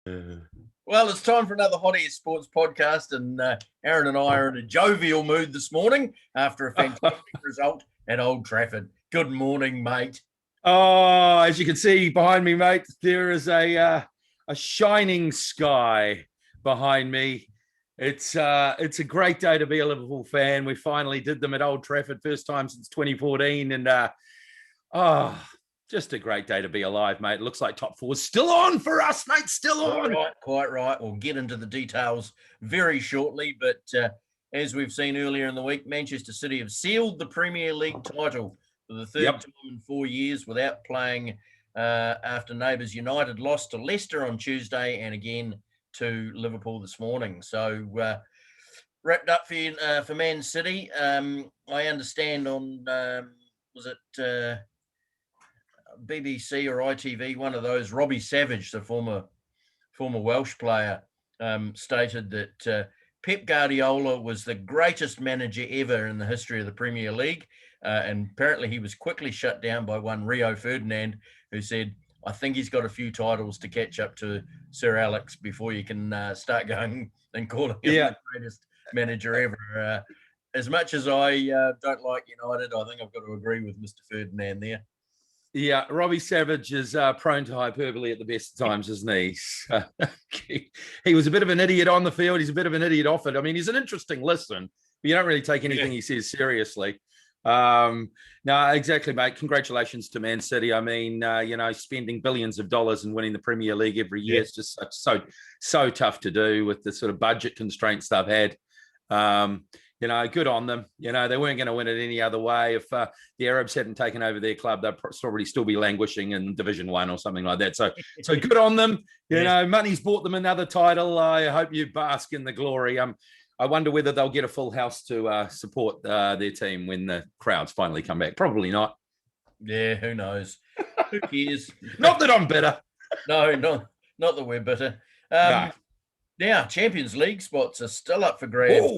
Well, it's time for another Hot Air Sports podcast, and Aaron and I are in a jovial mood this morning after a fantastic result at Old Trafford. Good morning, mate. Oh, as you can see behind me, mate, there is a shining sky behind me. It's a great day to be a Liverpool fan. We finally did them at Old Trafford, first time since 2014, and just a great day to be alive, mate. It looks like top four is still on for us, mate. Still on. Quite right. We'll get into the details very shortly, but as we've seen earlier in the week, Manchester City have sealed the Premier League title for the third time in 4 years without playing after Neighbours United lost to Leicester on Tuesday and again to Liverpool this morning. So wrapped up for Man City. I understand on, was it BBC or ITV, one of those, Robbie Savage, the former Welsh player, stated that Pep Guardiola was the greatest manager ever in the history of the Premier League. And apparently he was quickly shut down by one Rio Ferdinand, who said, I think he's got a few titles to catch up to Sir Alex before you can start going and calling him the greatest manager ever. As much as I don't like United, I think I've got to agree with Mr. Ferdinand there. Yeah, Robbie Savage is prone to hyperbole at the best of times, isn't he? He was a bit of an idiot on the field. He's a bit of an idiot off it. I mean, he's an interesting listen, but you don't really take anything he says seriously. No, exactly, mate. Congratulations to Man City. I mean, spending billions of dollars and winning the Premier League every year is just so tough to do with the sort of budget constraints they've had. Good on them. They weren't going to win it any other way. If the Arabs hadn't taken over their club, they'd probably still be languishing in Division 1 or something like that. So good on them. Money's bought them another title. I hope you bask in the glory. I wonder whether they'll get a full house to support their team when the crowds finally come back. Probably not. Yeah, who knows? Who cares? Not that I'm bitter. No, not that we're bitter. No. Now, Champions League spots are still up for grabs.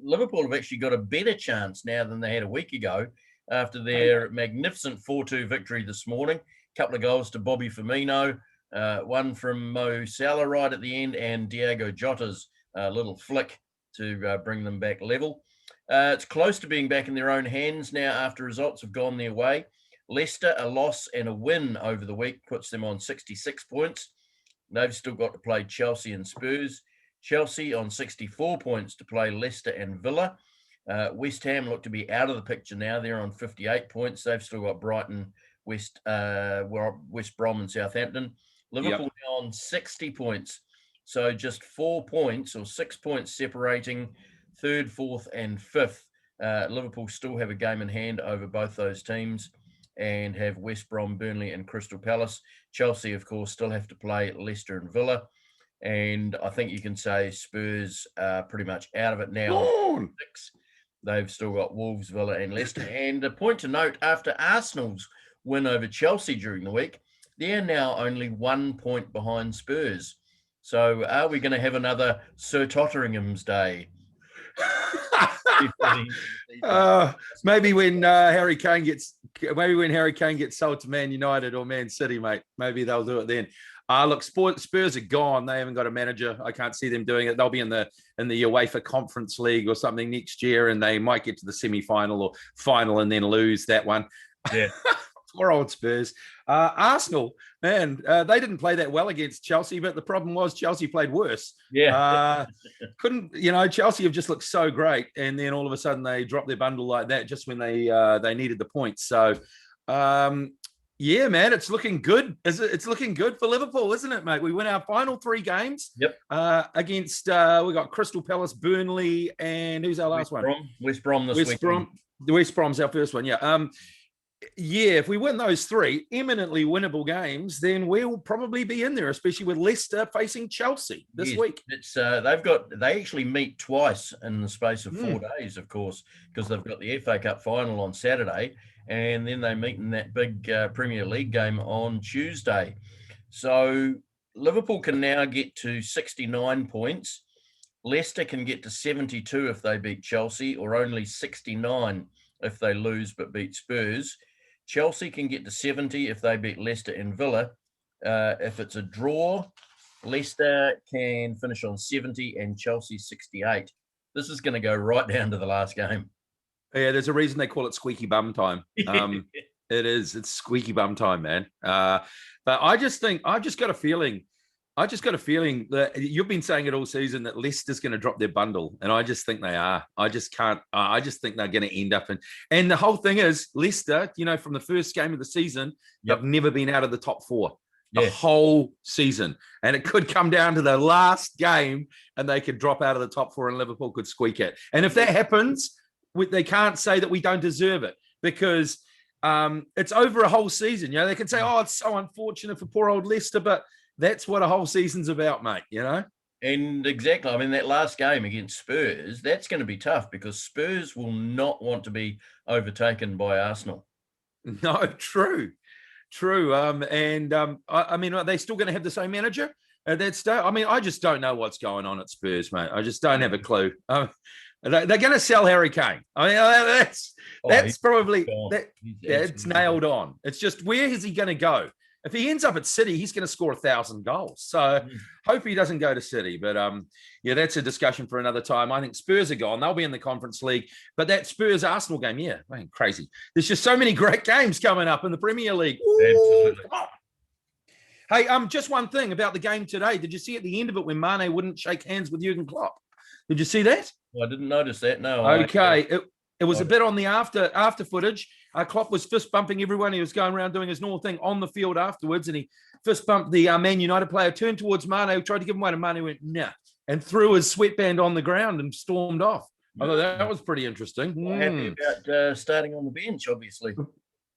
Liverpool have actually got a better chance now than they had a week ago after their magnificent 4-2 victory this morning. A couple of goals to Bobby Firmino, one from Mo Salah right at the end, and Diogo Jota's little flick to bring them back level. It's close to being back in their own hands now after results have gone their way. Leicester, a loss and a win over the week puts them on 66 points. They've still got to play Chelsea and Spurs. Chelsea on 64 points to play Leicester and Villa. West Ham look to be out of the picture now. They're on 58 points. They've still got Brighton, West Brom and Southampton. Liverpool now on 60 points. So just 4 points or 6 points separating third, fourth and fifth. Liverpool still have a game in hand over both those teams and have West Brom, Burnley and Crystal Palace. Chelsea, of course, still have to play Leicester and Villa. And I think you can say Spurs are pretty much out of it now. They've still got Wolves, Villa and Leicester. And a point to note, after Arsenal's win over Chelsea during the week, they're now only 1 point behind Spurs. So are we going to have another Sir Totteringham's Day? Maybe when Harry Kane gets sold to Man United or Man City, mate. Maybe they'll do it then. Look, Spurs are gone. They haven't got a manager. I can't see them doing it. They'll be in the UEFA Conference League or something next year, and they might get to the semi-final or final and then lose that one. Yeah. Poor old Spurs. Arsenal, man, they didn't play that well against Chelsea, but the problem was Chelsea played worse. Yeah. Chelsea have just looked so great, and then all of a sudden they dropped their bundle like that just when they needed the points. So, man, it's looking good. It's looking good for Liverpool, isn't it, mate? We win our final 3 games. Yep. Against we got Crystal Palace, Burnley, and who's our last one? West Brom this week. West Brom's our first one. Yeah. If we win those 3 eminently winnable games, then we'll probably be in there, especially with Leicester facing Chelsea this week. It's they actually meet twice in the space of 4 days, of course, because they've got the FA Cup final on Saturday, and then they meet in that big Premier League game on Tuesday. So Liverpool can now get to 69 points. Leicester can get to 72 if they beat Chelsea, or only 69 if they lose but beat Spurs. Chelsea can get to 70 if they beat Leicester and Villa. If it's a draw, Leicester can finish on 70 and Chelsea 68. This is going to go right down to the last game. Yeah, there's a reason they call it squeaky bum time. It is. It's squeaky bum time, man. But I just got a feeling that you've been saying it all season that Leicester's going to drop their bundle, and I just think they are. I just think they're going to end up and the whole thing is Leicester, from the first game of the season, they've never been out of the top four. The whole season. And it could come down to the last game and they could drop out of the top four and Liverpool could squeak it. And if that happens, they can't say that we don't deserve it because it's over a whole season. They can say, oh, it's so unfortunate for poor old Leicester, but that's what a whole season's about, mate, And exactly. I mean, that last game against Spurs, that's going to be tough because Spurs will not want to be overtaken by Arsenal. No, true. I mean, are they still going to have the same manager at that stage? I mean, I just don't know what's going on at Spurs, mate. I just don't have a clue. They're going to sell Harry Kane. I mean, that's probably it's nailed on. It's just where is he going to go? If he ends up at City, he's going to score 1,000 goals. So hope he doesn't go to City. But that's a discussion for another time. I think Spurs are gone. They'll be in the Conference League. But that Spurs-Arsenal game, man, crazy. There's just so many great games coming up in the Premier League. Ooh, come on. Hey, just one thing about the game today. Did you see at the end of it when Mane wouldn't shake hands with Jurgen Klopp? Did you see that? Well, I didn't notice that, no. Okay. It was a bit on the after footage. Klopp was fist bumping everyone. He was going around doing his normal thing on the field afterwards, and he fist bumped the Man United player, turned towards Mane, tried to give him one, and Mane went, nah, and threw his sweatband on the ground and stormed off. I thought that was pretty interesting. Happy about starting on the bench, obviously.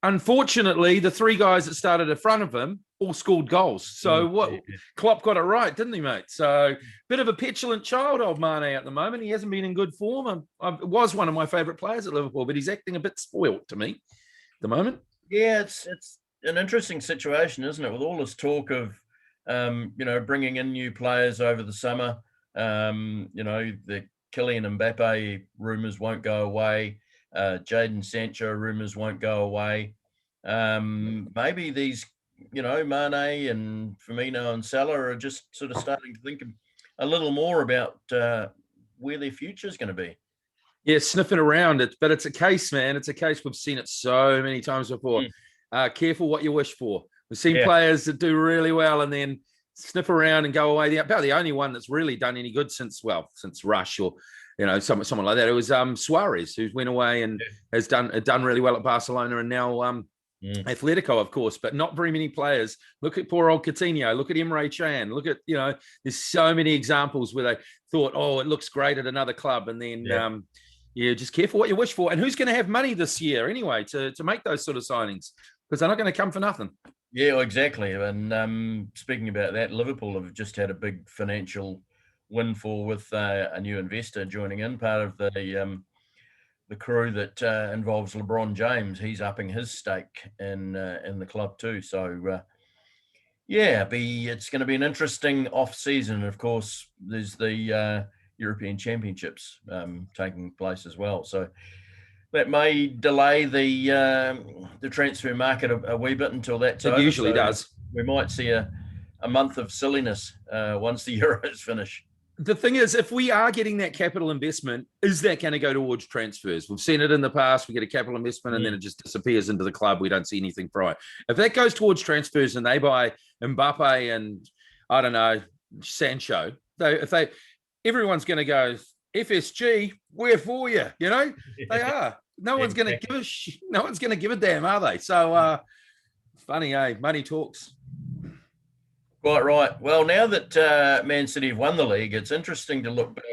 Unfortunately, the three guys that started in front of him all scored goals. So Klopp got it right, didn't he, mate? So bit of a petulant child, old Mane, at the moment. He hasn't been in good form. Was one of my favourite players at Liverpool, but he's acting a bit spoilt to me at the moment. Yeah, it's an interesting situation, isn't it? With all this talk of, bringing in new players over the summer, the Kylian Mbappe rumours won't go away. Jadon Sancho rumours won't go away. Maybe these, Mane and Firmino and Salah are just sort of starting to think a little more about where their future is going to be. Yeah, sniffing around it, but it's a case, man. It's a case we've seen it so many times before. Careful what you wish for. We've seen players that do really well and then sniff around and go away. About the only one that's really done any good since Rush or someone like that. It was Suarez, who went away and has done really well at Barcelona and now Atletico, of course, but not very many players. Look at poor old Coutinho. Look at Emre Can. Look at, there's so many examples where they thought, oh, it looks great at another club. And then, just careful what you wish for. And who's going to have money this year anyway to make those sort of signings? Because they're not going to come for nothing. Yeah, well, exactly. And speaking about that, Liverpool have just had a big financial windfall with a new investor joining in, part of the crew that involves LeBron James. He's upping his stake in the club too. So it's going to be an interesting off season. Of course, there's the European Championships taking place as well. So that may delay the transfer market a wee bit until that's over. It usually does. We might see a month of silliness once the Euros finish. The thing is, if we are getting that capital investment, is that going to go towards transfers? We've seen it in the past. We get a capital investment and then it just disappears into the club. We don't see anything for it. If that goes towards transfers and they buy Mbappe and, I don't know, Sancho, everyone's going to go, FSG, we're for you. They are. No one's going to give a damn, are they? So funny, money talks. Quite right. Well, now that Man City have won the league, it's interesting to look back.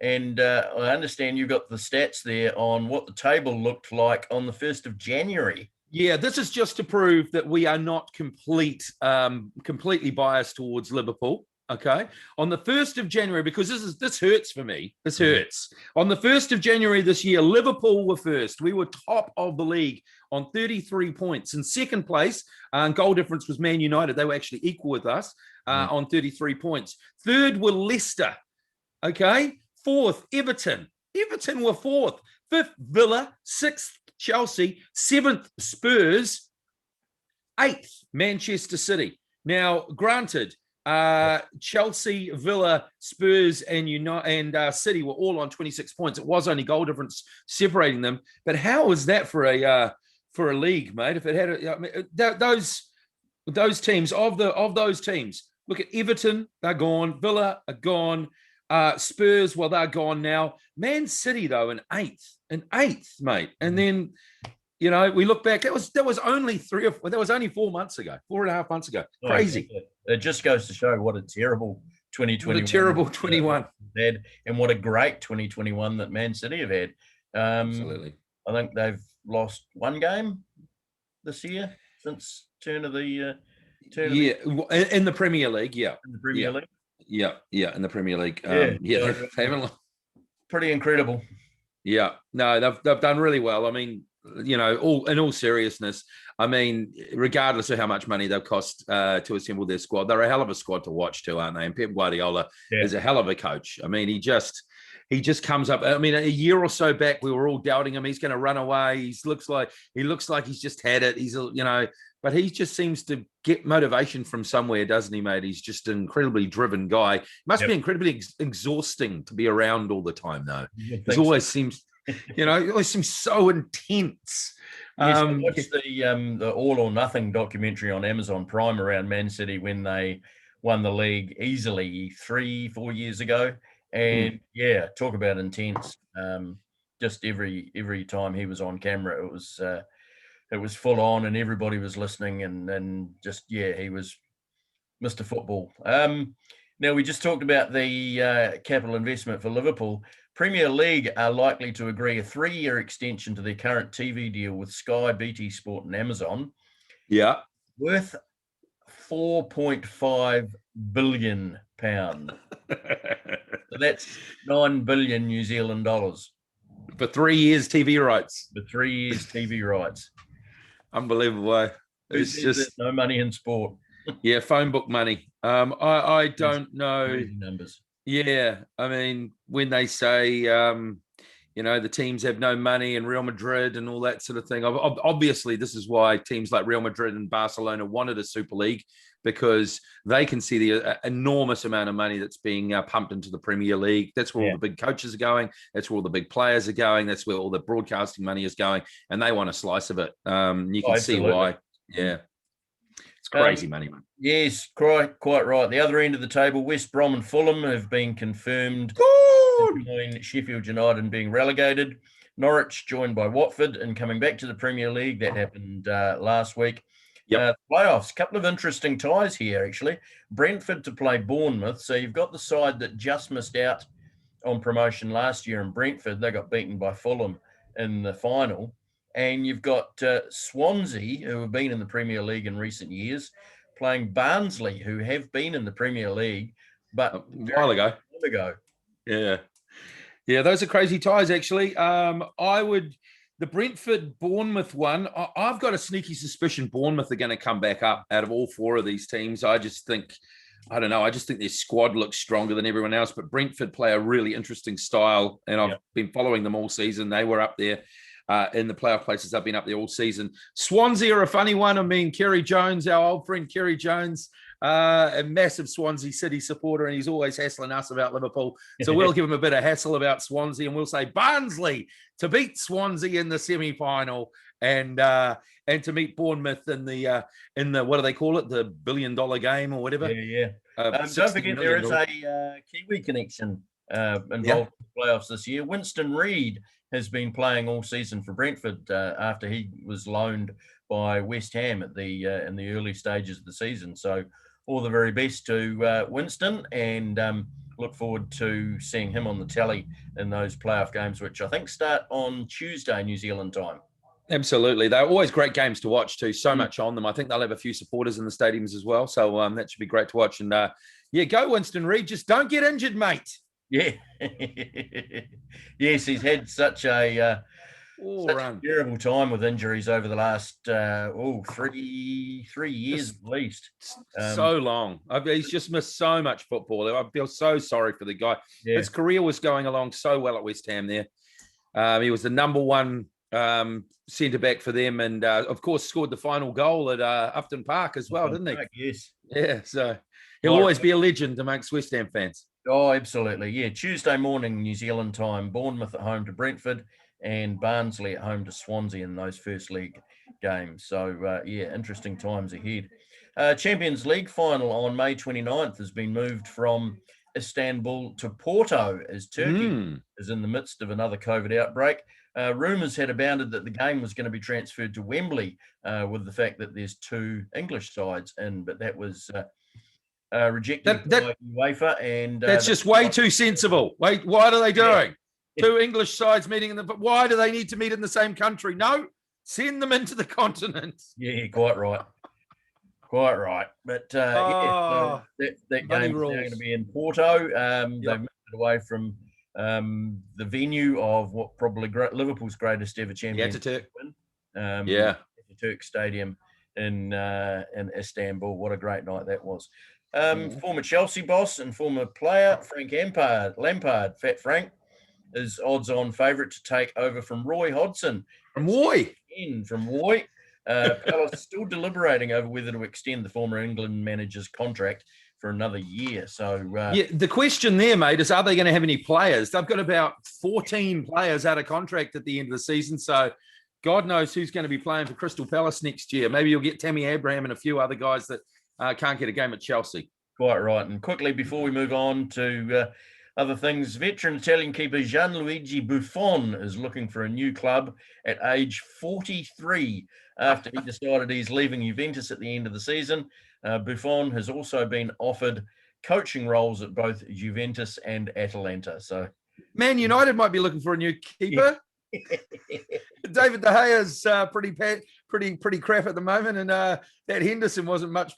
And I understand you've got the stats there on what the table looked like on the 1st of January. Yeah, this is just to prove that we are not completely biased towards Liverpool. Okay. On the 1st of January, because this hurts for me. This hurts. On the 1st of January this year, Liverpool were first. We were top of the league on 33 points. In second place, goal difference was Man United. They were actually equal with us on 33 points. Third were Leicester. Okay. Fourth, Everton. Everton were fourth. Fifth, Villa. Sixth, Chelsea. Seventh, Spurs. Eighth, Manchester City. Now, granted, Chelsea, Villa, Spurs, and City were all on 26 points. It was only goal difference separating them. But how is that for a league, mate? If it had those teams those teams, look at Everton, they're gone. Villa are gone. Spurs, well, they're gone now. Man City, though, in eighth, mate. And then, we look back. That was only 4 months ago, 4.5 months ago. Crazy. It just goes to show what a terrible 2021. What a terrible 21 had, and what a great 2021 that Man City have had. Absolutely. I think they've lost one game this year since turn of the in the Premier League. Yeah, in the Premier League. Yeah, in the Premier League. They haven't. Pretty incredible. Yeah, no, they've done really well. I mean, in all seriousness, I mean, regardless of how much money they've cost to assemble their squad, they're a hell of a squad to watch too, aren't they? And Pep Guardiola is a hell of a coach. I mean, he just comes up. I mean, a year or so back, we were all doubting him. He's going to run away. He looks like he's just had it. But he just seems to get motivation from somewhere, doesn't he, mate? He's just an incredibly driven guy. Must be incredibly exhausting to be around all the time, though. He always seems so intense. Yes, I watched the All or Nothing documentary on Amazon Prime around Man City when they won the league easily 3-4 years ago. And talk about intense. Just every time he was on camera, it was full on, and everybody was listening, and he was Mr. Football. Now we just talked about the capital investment for Liverpool. Premier League are likely to agree a 3-year extension to their current TV deal with Sky, BT Sport, and Amazon. Yeah, worth £4.5 billion. So that's 9 billion New Zealand dollars for 3 years TV rights. For 3 years TV rights. Unbelievable. It's just no money in sport. Yeah, phone book money. I don't know numbers. Yeah, I mean, when they say the teams have no money and Real Madrid and all that sort of thing, obviously this is why teams like Real Madrid and Barcelona wanted a Super League, because they can see the enormous amount of money that's being pumped into the Premier League. That's where all the big coaches are going. That's where all the big players are going. That's where all the broadcasting money is going, and they want a slice of it. You can see why. Yeah. It's crazy money, man. Yes, quite right. The other end of the table, West Brom and Fulham have been confirmed join Sheffield United and being relegated. Norwich joined by Watford and coming back to the Premier League. That happened last week. Playoffs, couple of interesting ties here, actually. Brentford to play Bournemouth. So you've got the side that just missed out on promotion last year in Brentford. They got beaten by Fulham in the final. And you've got Swansea, who have been in the Premier League in recent years, playing Barnsley, who have been in the Premier League, but a while ago. Yeah, those are crazy ties, actually. The Brentford-Bournemouth one, I've got a sneaky suspicion Bournemouth are going to come back up out of all four of these teams. I just think their squad looks stronger than everyone else, but Brentford play a really interesting style, and I've been following them all season. They were up there in the playoff places. They've been up there all season. Swansea are a funny one. I mean, Kerry Jones, our old friend Kerry Jones, a massive Swansea City supporter, and he's always hassling us about Liverpool. So we'll give him a bit of hassle about Swansea, and we'll say Barnsley to beat Swansea in the semi-final, and to meet Bournemouth in the what do they call it, the $1 billion game or whatever. Don't forget there is a Kiwi connection involved in the playoffs this year. Winston Reid has been playing all season for Brentford after he was loaned by West Ham at the in the early stages of the season. So all the very best to Winston, and look forward to seeing him on the tally in those playoff games, which I think start on Tuesday, New Zealand time. Absolutely. They're always great games to watch too. So much on them. I think they'll have a few supporters in the stadiums as well. So that should be great to watch. And go Winston Reid. Just don't get injured, mate. Yeah. Yes, he's had such a terrible time with injuries over the last 3 years at least. So long. He's just missed so much football. I feel so sorry for the guy. His career was going along so well at West Ham there. He was the number one centre-back for them, and of course scored the final goal at Upton Park as well, didn't he? Yes. Yeah, so He'll always be a legend amongst West Ham fans. Oh, absolutely. Yeah, Tuesday morning, New Zealand time, Bournemouth at home to Brentford and Barnsley at home to Swansea in those first league games. So, yeah, interesting times ahead. Champions League final on May 29th has been moved from Istanbul to Porto as Turkey is in the midst of another COVID outbreak. Rumours had abounded that the game was going to be transferred to Wembley with the fact that there's 2 English sides in, but that was rejected by UEFA. And that's just way too sensible. Wait, what are they doing? 2 English sides meeting but why do they need to meet in the same country? No, send them into the continent. Yeah, quite right. Quite right. But so that game is now going to be in Porto. They've moved it away from the venue of what probably Liverpool's greatest ever championship win. Ataturk Stadium in Istanbul. What a great night that was. Former Chelsea boss and former player Frank Lampard, Fat Frank, is odds-on favourite to take over from Roy Hodgson. From Roy. Palace still deliberating over whether to extend the former England manager's contract for another year. So the question there, mate, is are they going to have any players? They've got about 14 players out of contract at the end of the season. So God knows who's going to be playing for Crystal Palace next year. Maybe you'll get Tammy Abraham and a few other guys that can't get a game at Chelsea. Quite right. And quickly, before we move on to other things, veteran Italian keeper Luigi Buffon is looking for a new club at age 43 after he decided he's leaving Juventus at the end of the season. Buffon has also been offered coaching roles at both Juventus and Atalanta. So, Man United might be looking for a new keeper. David De Gea's pretty crap at the moment, and that Henderson wasn't much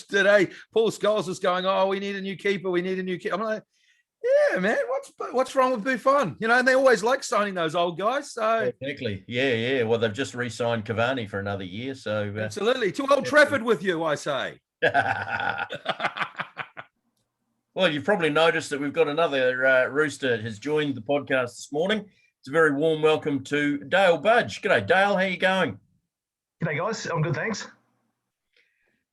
today. Paul Scholes was going, "Oh, we need a new keeper. We need a new keeper." I'm like, "Yeah, man, what's wrong with Buffon? You know, and they always like signing those old guys." So exactly, yeah. Well, they've just re-signed Cavani for another year, so absolutely to Old Trafford with you, I say. Well, you've probably noticed that we've got another rooster has joined the podcast this morning. It's a very warm welcome to Dale Budge. G'day, Dale. How you going? G'day, guys. I'm good, thanks.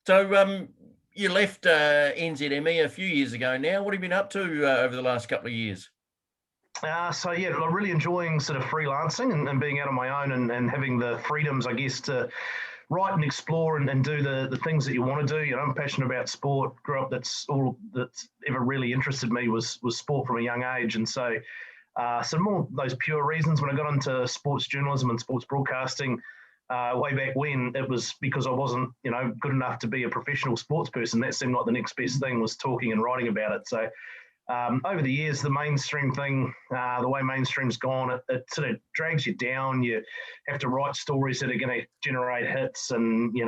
So, you left NZME a few years ago now. What have you been up to over the last couple of years? So, yeah, I'm really enjoying sort of freelancing and being out on my own and having the freedoms, I guess, to write and explore and do the things that you want to do. You know, I'm passionate about sport. Grew up, that's all that's ever really interested me was sport from a young age. And so more those pure reasons when I got into sports journalism and sports broadcasting, way back when, it was because I wasn't, good enough to be a professional sports person. That seemed like the next best thing was talking and writing about it. So over the years, the mainstream thing, the way mainstream's gone, it sort of drags you down. You have to write stories that are going to generate hits, and you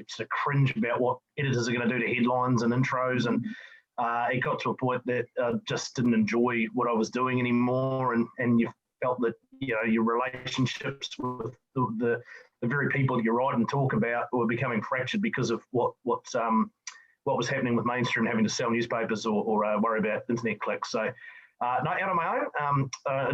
sort of cringe about what editors are going to do to headlines and intros. And it got to a point that I just didn't enjoy what I was doing anymore, and you felt that your relationships with the very people that you write and talk about were becoming fractured because of what was happening with mainstream, having to sell newspapers or worry about internet clicks. So, out on my own,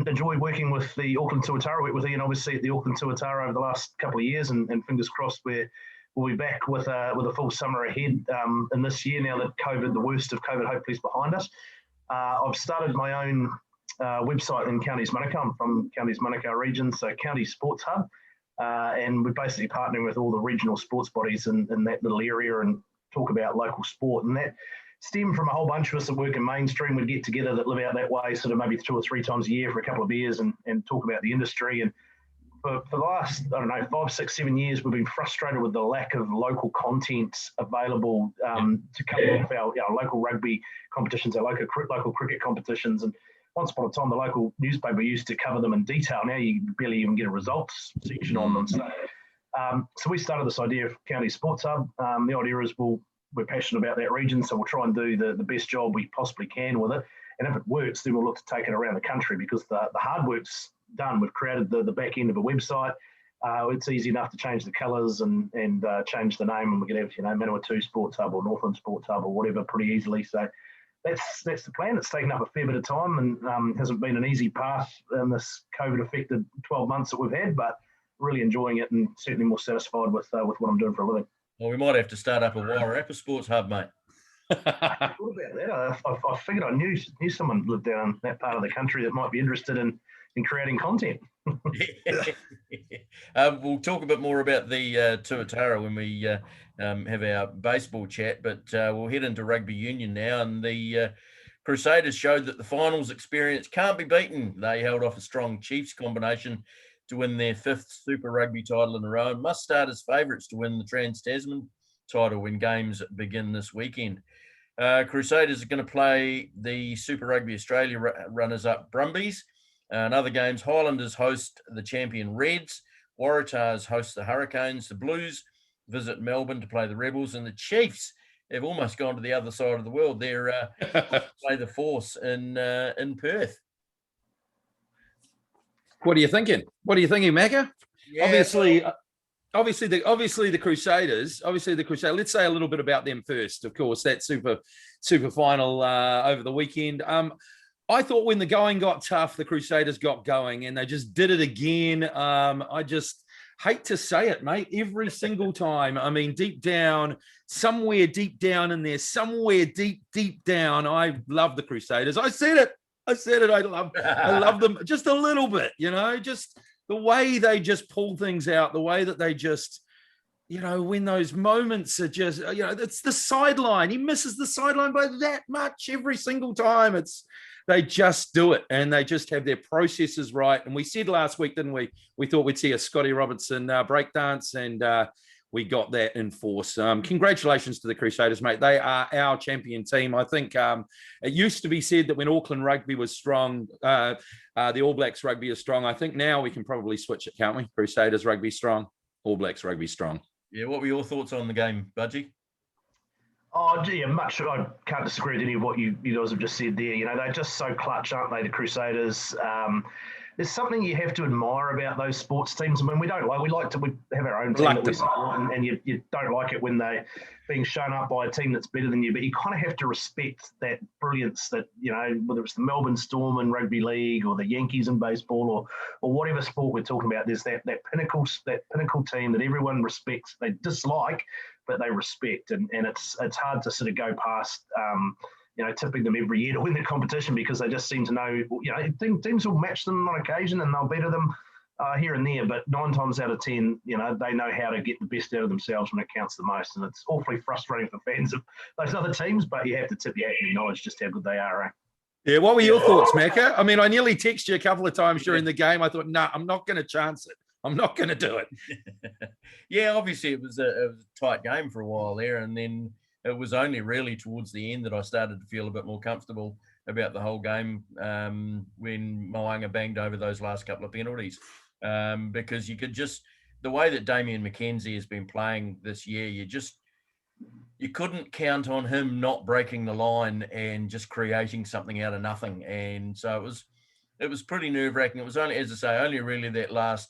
enjoy working with the Auckland Tuatara. Worked with Ian, obviously, at the Auckland Tuatara over the last couple of years, and fingers crossed we'll be back with a full summer ahead in this year, now that the worst of COVID hopefully is behind us. I've started my own website in Counties Manukau. I'm from Counties Manukau region, so County Sports Hub. And we're basically partnering with all the regional sports bodies in that little area and talk about local sport. And that stemmed from a whole bunch of us that work in mainstream. We'd get together that live out that way sort of maybe 2 or 3 times a year for a couple of beers and talk about the industry. And for the last, 5, 6, 7 years, we've been frustrated with the lack of local content available to cover off our local rugby competitions, our local cricket competitions. And once upon a time, the local newspaper used to cover them in detail. Now you barely even get a results section on them. So we started this idea of County Sports Hub. The idea is we're passionate about that region, so we'll try and do the best job we possibly can with it. And if it works, then we'll look to take it around the country, because the hard work's done. We've created the back end of a website. It's easy enough to change the colours and change the name, and we can have Manawatu Sports Hub or Northland Sports Hub or whatever pretty easily. So that's the plan. It's taken up a fair bit of time and hasn't been an easy path in this COVID-affected 12 months that we've had, but really enjoying it and certainly more satisfied with what I'm doing for a living. Well, we might have to start up a Wairarapa Sports Hub, mate. I thought about that. I figured I knew someone lived down that part of the country that might be interested in creating content. We'll talk a bit more about the Tuatara when we have our baseball chat, but we'll head into Rugby Union now. And the Crusaders showed that the finals experience can't be beaten. They held off a strong Chiefs combination to win their 5th Super Rugby title in a row and must start as favourites to win the Trans-Tasman title when games begin this weekend. Crusaders are going to play the Super Rugby Australia runners-up Brumbies. In other games, Highlanders host the champion Reds, Waratahs host the Hurricanes, the Blues visit Melbourne to play the Rebels, and the Chiefs have almost gone to the other side of the world. They're play the Force in Perth. What are you thinking? What are you thinking, Macca? Yeah, Obviously, the Crusaders. Let's say a little bit about them first. Of course, that super final over the weekend. I thought when the going got tough, the Crusaders got going, and they just did it again. I just hate to say it, mate. Every single time. I mean, somewhere deep down in there, somewhere deep down, I love the Crusaders. I said it. I love them just a little bit, just the way they just pull things out, the way that they just, when those moments are just, it's the sideline. He misses the sideline by that much every single time. They just do it, and they just have their processes right. And we said last week, didn't we? We thought we'd see a Scotty Robertson breakdance, and we got that in force. Congratulations to the Crusaders, mate. They are our champion team. I think it used to be said that when Auckland rugby was strong, the All Blacks rugby is strong. I think now we can probably switch it, can't we? Crusaders rugby strong, All Blacks rugby strong. Yeah, what were your thoughts on the game, Budgie? Oh, gee, I can't disagree with any of what you guys have just said there. They're just so clutch, aren't they, the Crusaders? There's something you have to admire about those sports teams. I mean, we have our own team that we support, and you don't like it when they're being shown up by a team that's better than you, but you kind of have to respect that brilliance that, whether it's the Melbourne Storm in rugby league or the Yankees in baseball or whatever sport we're talking about, there's that pinnacle team that everyone respects. They dislike, but they respect, and it's hard to sort of go past tipping them every year to win the competition, because they just seem to know, teams will match them on occasion and they'll better them here and there, but 9 times out of 10, they know how to get the best out of themselves when it counts the most, and it's awfully frustrating for fans of those other teams, but you have to tip your hat and acknowledge just how good they are, eh? Yeah, what were your thoughts, Macca? I mean, I nearly texted you a couple of times during the game. I thought, I'm not going to chance it. I'm not going to do it. Yeah, obviously it was a tight game for a while there, and then it was only really towards the end that I started to feel a bit more comfortable about the whole game when Moanga banged over those last couple of penalties, because you could just, the way that Damien McKenzie has been playing this year, you couldn't count on him not breaking the line and just creating something out of nothing. And so it was pretty nerve-wracking. It was only, as I say, only really that last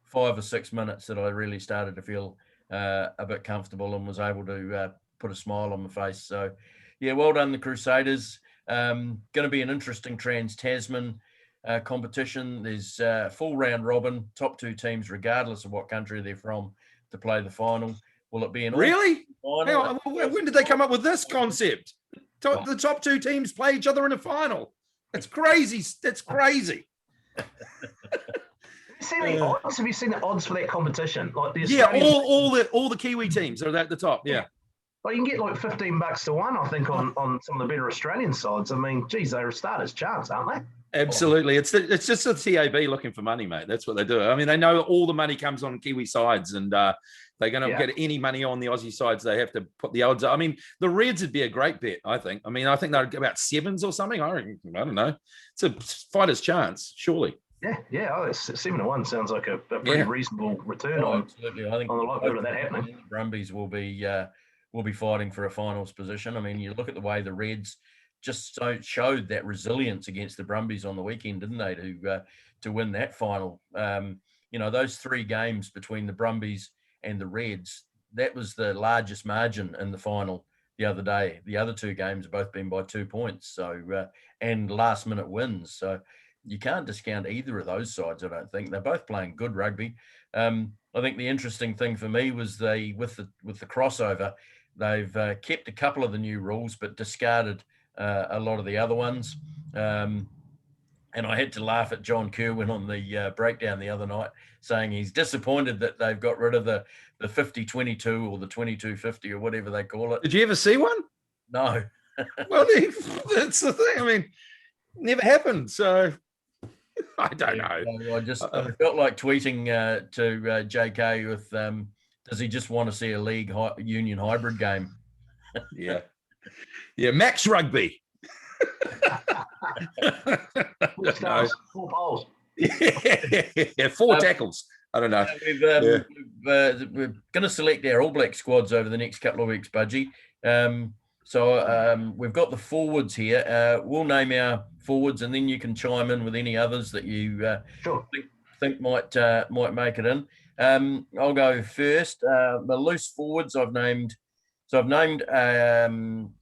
5 or 6 minutes that I really started to feel a bit comfortable and was able to put a smile on my face. So, yeah, well done, the Crusaders. Going to be an interesting Trans-Tasman competition. There's full round robin, top 2 teams, regardless of what country they're from, to play the final. Will it be an really? final? When did they come up with this concept? The top 2 teams play each other in a final. That's crazy. That's crazy. Have you seen the odds for that competition? Like all the Kiwi teams are at the top. Yeah. Well, you can get like $15 to 1, I think, on some of the better Australian sides. I mean, geez, they're a starter's chance, aren't they? Absolutely. It's just the TAB looking for money, mate. That's what they do. I mean, they know all the money comes on Kiwi sides, and they're going to get any money on the Aussie sides. They have to put the odds up. I mean, the Reds would be a great bet, I think. I mean, I think they're about 7s or something. I don't know. It's a fighter's chance, surely. Yeah. Oh, 7 to 1 sounds like a pretty reasonable return on. Absolutely. I think on the likelihood of that happening. The Brumbies will be fighting for a finals position. I mean, you look at the way the Reds just showed that resilience against the Brumbies on the weekend, didn't they, to win that final? Those 3 games between the Brumbies and the Reds, that was the largest margin in the final the other day. The other 2 games have both been by 2 points, so and last minute wins. So you can't discount either of those sides, I don't think. They're both playing good rugby. I think the interesting thing for me was with the crossover, they've kept a couple of the new rules, but discarded a lot of the other ones. And I had to laugh at John Kerwin on the breakdown the other night, saying he's disappointed that they've got rid of the 50-22 or the 22-50 or whatever they call it. Did you ever see one? No. Well, that's the thing. I mean, never happened. So I don't know. I felt like tweeting to JK with, does he just want to see a league union hybrid game? Yeah. Max Rugby. Four stars, 4 poles. Yeah, 4 tackles. I don't know. We're going to select our All Black squads over the next couple of weeks, Budgie. So we've got the forwards here. We'll name our forwards, and then you can chime in with any others that you think might make it in. I'll go first. The loose forwards I've named. So I've named,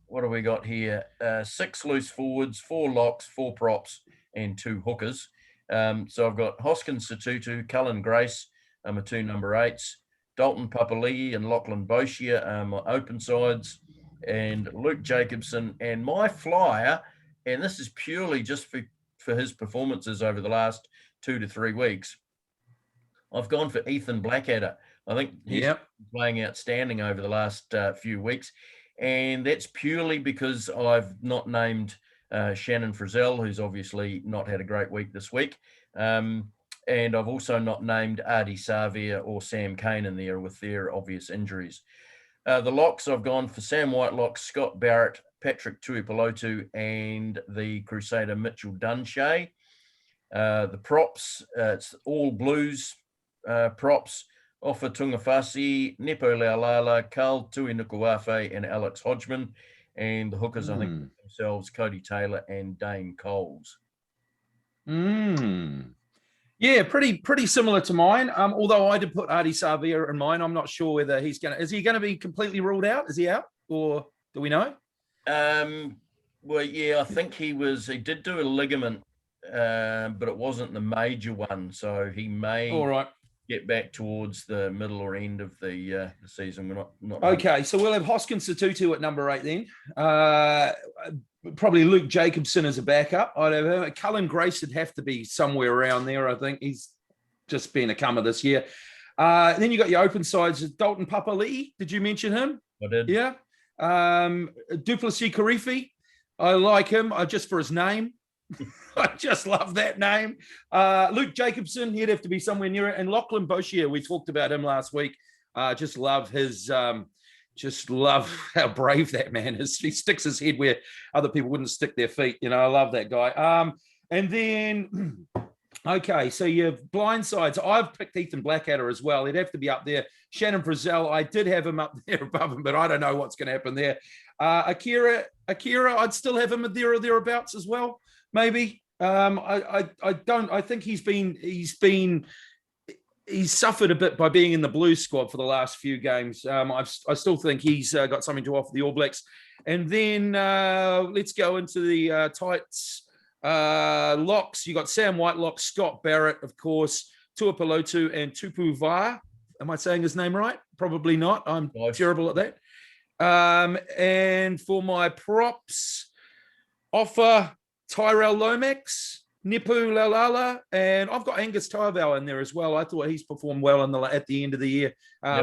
what have we got here? 6 loose forwards, 4 locks, 4 props, and 2 hookers. So I've got Hoskins Satutu, Cullen Grace, my 2 number 8s, Dalton Papali'i and Lachlan Boshia, my open sides, and Luke Jacobson. And my flyer, and this is purely just for his performances over the last 2 to 3 weeks, I've gone for Ethan Blackadder. I think he's playing outstanding over the last few weeks. And that's purely because I've not named Shannon Frizzell, who's obviously not had a great week this week. And I've also not named Adi Savia or Sam Kane in there with their obvious injuries. The locks, I've gone for Sam Whitelock, Scott Barrett, Patrick Tuipulotu, and the Crusader Mitchell Dunshea. The props, it's all Blues props. Ofa Tungafasi, Nepo Lealala, Carl Tui Nukuafe, and Alex Hodgman. And the hookers, I think, themselves, Cody Taylor and Dane Coles. Yeah, pretty similar to mine. Although I did put Adi Savia in mine, I'm not sure whether is he going to be completely ruled out? Is he out, or do we know? Well, yeah, I think he did do a ligament, but it wasn't the major one, so he may. All right. Get back towards the middle or end of the season. We're not okay. So we'll have Hoskins Satutu at number 8 then. Probably Luke Jacobson as a backup. I'd have him. Cullen Grace would have to be somewhere around there. I think he's just been a comer this year. Then you got your open sides. Dalton Papali'i. Did you mention him? I did. Yeah. Duplessis Karifi. I like him just for his name. I just love that name. Luke Jacobson, he'd have to be somewhere near it. And Lachlan Boshia, we talked about him last week. Just love how brave that man is. He sticks his head where other people wouldn't stick their feet. You know, I love that guy. And then, okay, so you have blind sides. I've picked Ethan Blackadder as well. He'd have to be up there. Shannon Frizzell, I did have him up there above him, but I don't know what's going to happen there. Akira, I'd still have him there or thereabouts as well. Maybe I think he's suffered a bit by being in the Blues squad for the last few games. I still think he's got something to offer the All Blacks. And then let's go into the tights locks. You got Sam Whitelock, Scott Barrett, of course, Tuipulotu and Tupu Vaa. Am I saying his name right? Probably not. I'm terrible at that. And for my props, offer Tyrell Lomax, Nepu Laulala, and I've got Angus Tyrell in there as well. I thought he's performed well at the end of the year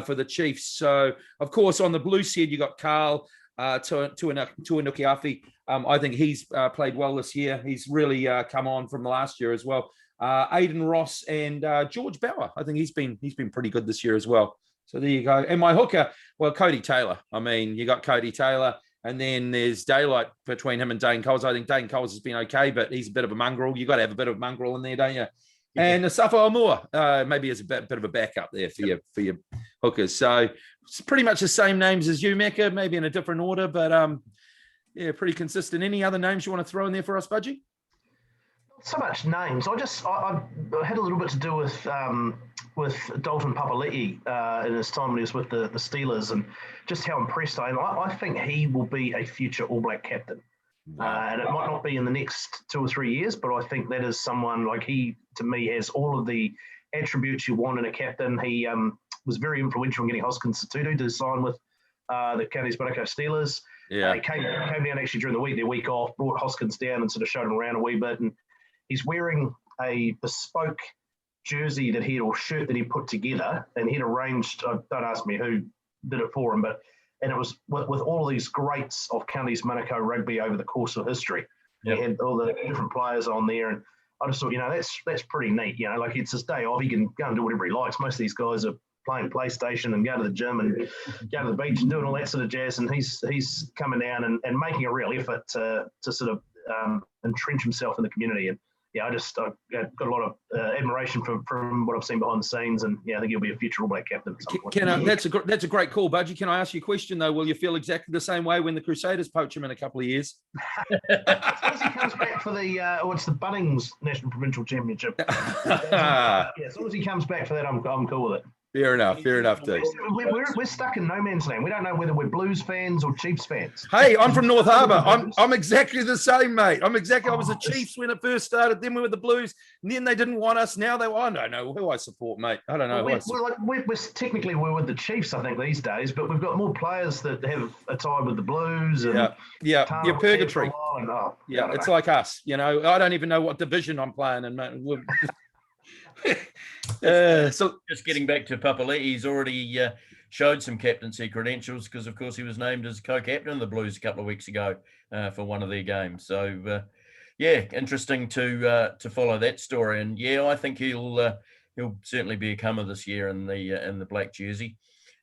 for the Chiefs. So, of course, on the blue side, you got Carl Tuinukuafe. I think he's played well this year. He's really come on from last year as well. Aiden Ross and George Bauer. I think he's been pretty good this year as well. So there you go. And my hooker, well, Cody Taylor. I mean, you got Cody Taylor. And then there's daylight between him and Dane Coles. I think Dane Coles has been okay, but he's a bit of a mongrel. You got to have a bit of mongrel in there, don't you? Yeah. And Asafa Omua, maybe as a bit of a backup there for your hookers. So it's pretty much the same names as you, Macca, maybe in a different order, but yeah, pretty consistent. Any other names you want to throw in there for us, Budgie? Not so much names. I had a little bit to do with Dalton Papali'i in his time when he was with the Steelers, and just how impressed I am. I think he will be a future All Black captain. And it might not be in the next 2 or 3 years, but I think that is someone like he, to me, has all of the attributes you want in a captain. He was very influential in getting Hoskins Satutu to sign with the Counties Monaco Steelers. Yeah. He came down actually during the week, their week off, brought Hoskins down and sort of showed him around a wee bit. And he's wearing a bespoke jersey or shirt that he put together, and he'd arranged, don't ask me who did it for him, and it was with all of these greats of Counties Monaco rugby over the course of history. Yep. He had all the different players on there, and I just thought, that's pretty neat. Like it's his day off. He can go and do whatever he likes. Most of these guys are playing PlayStation and go to the gym and go to the beach and doing all that sort of jazz. And he's coming down and making a real effort to sort of entrench himself in the community. And I've got a lot of admiration from what I've seen behind the scenes, and I think he'll be a future All Black captain at some point. That's a great call, Budgie. Can I ask you a question though? Will you feel exactly the same way when the Crusaders poach him in a couple of years? As soon as he comes back for it's the Bunnings National Provincial Championship. As soon as he comes back for that, I'm cool with it. Fair enough, Dave. We're stuck in no man's land. We don't know whether we're Blues fans or Chiefs fans. Hey, I'm from North Harbour. I'm exactly the same, mate. I was the Chiefs when it first started. Then we were the Blues. And then they didn't want us. Now they want. I don't know who I support, mate. I don't know. We're technically with the Chiefs, I think, these days. But we've got more players that have a tie with the Blues. And you're purgatory. It's like us. I don't even know what division I'm playing in, mate. So just getting back to Papali'i, he's already showed some captaincy credentials because, of course, he was named as co-captain of the Blues a couple of weeks ago for one of their games. So, interesting to follow that story. And I think he'll certainly be a comer this year in the black jersey.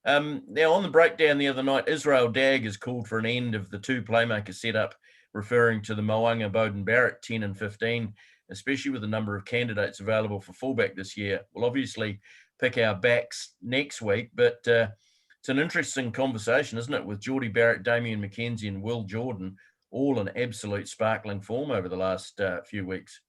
Now, on the breakdown the other night, Israel Dagg has called for an end of the two playmaker setup, referring to the Mo'unga, Bowden Barrett 10 and 15. Especially with the number of candidates available for fullback this year. We'll obviously pick our backs next week, but it's an interesting conversation, isn't it? With Geordie Barrett, Damian McKenzie and Will Jordan all in absolute sparkling form over the last few weeks.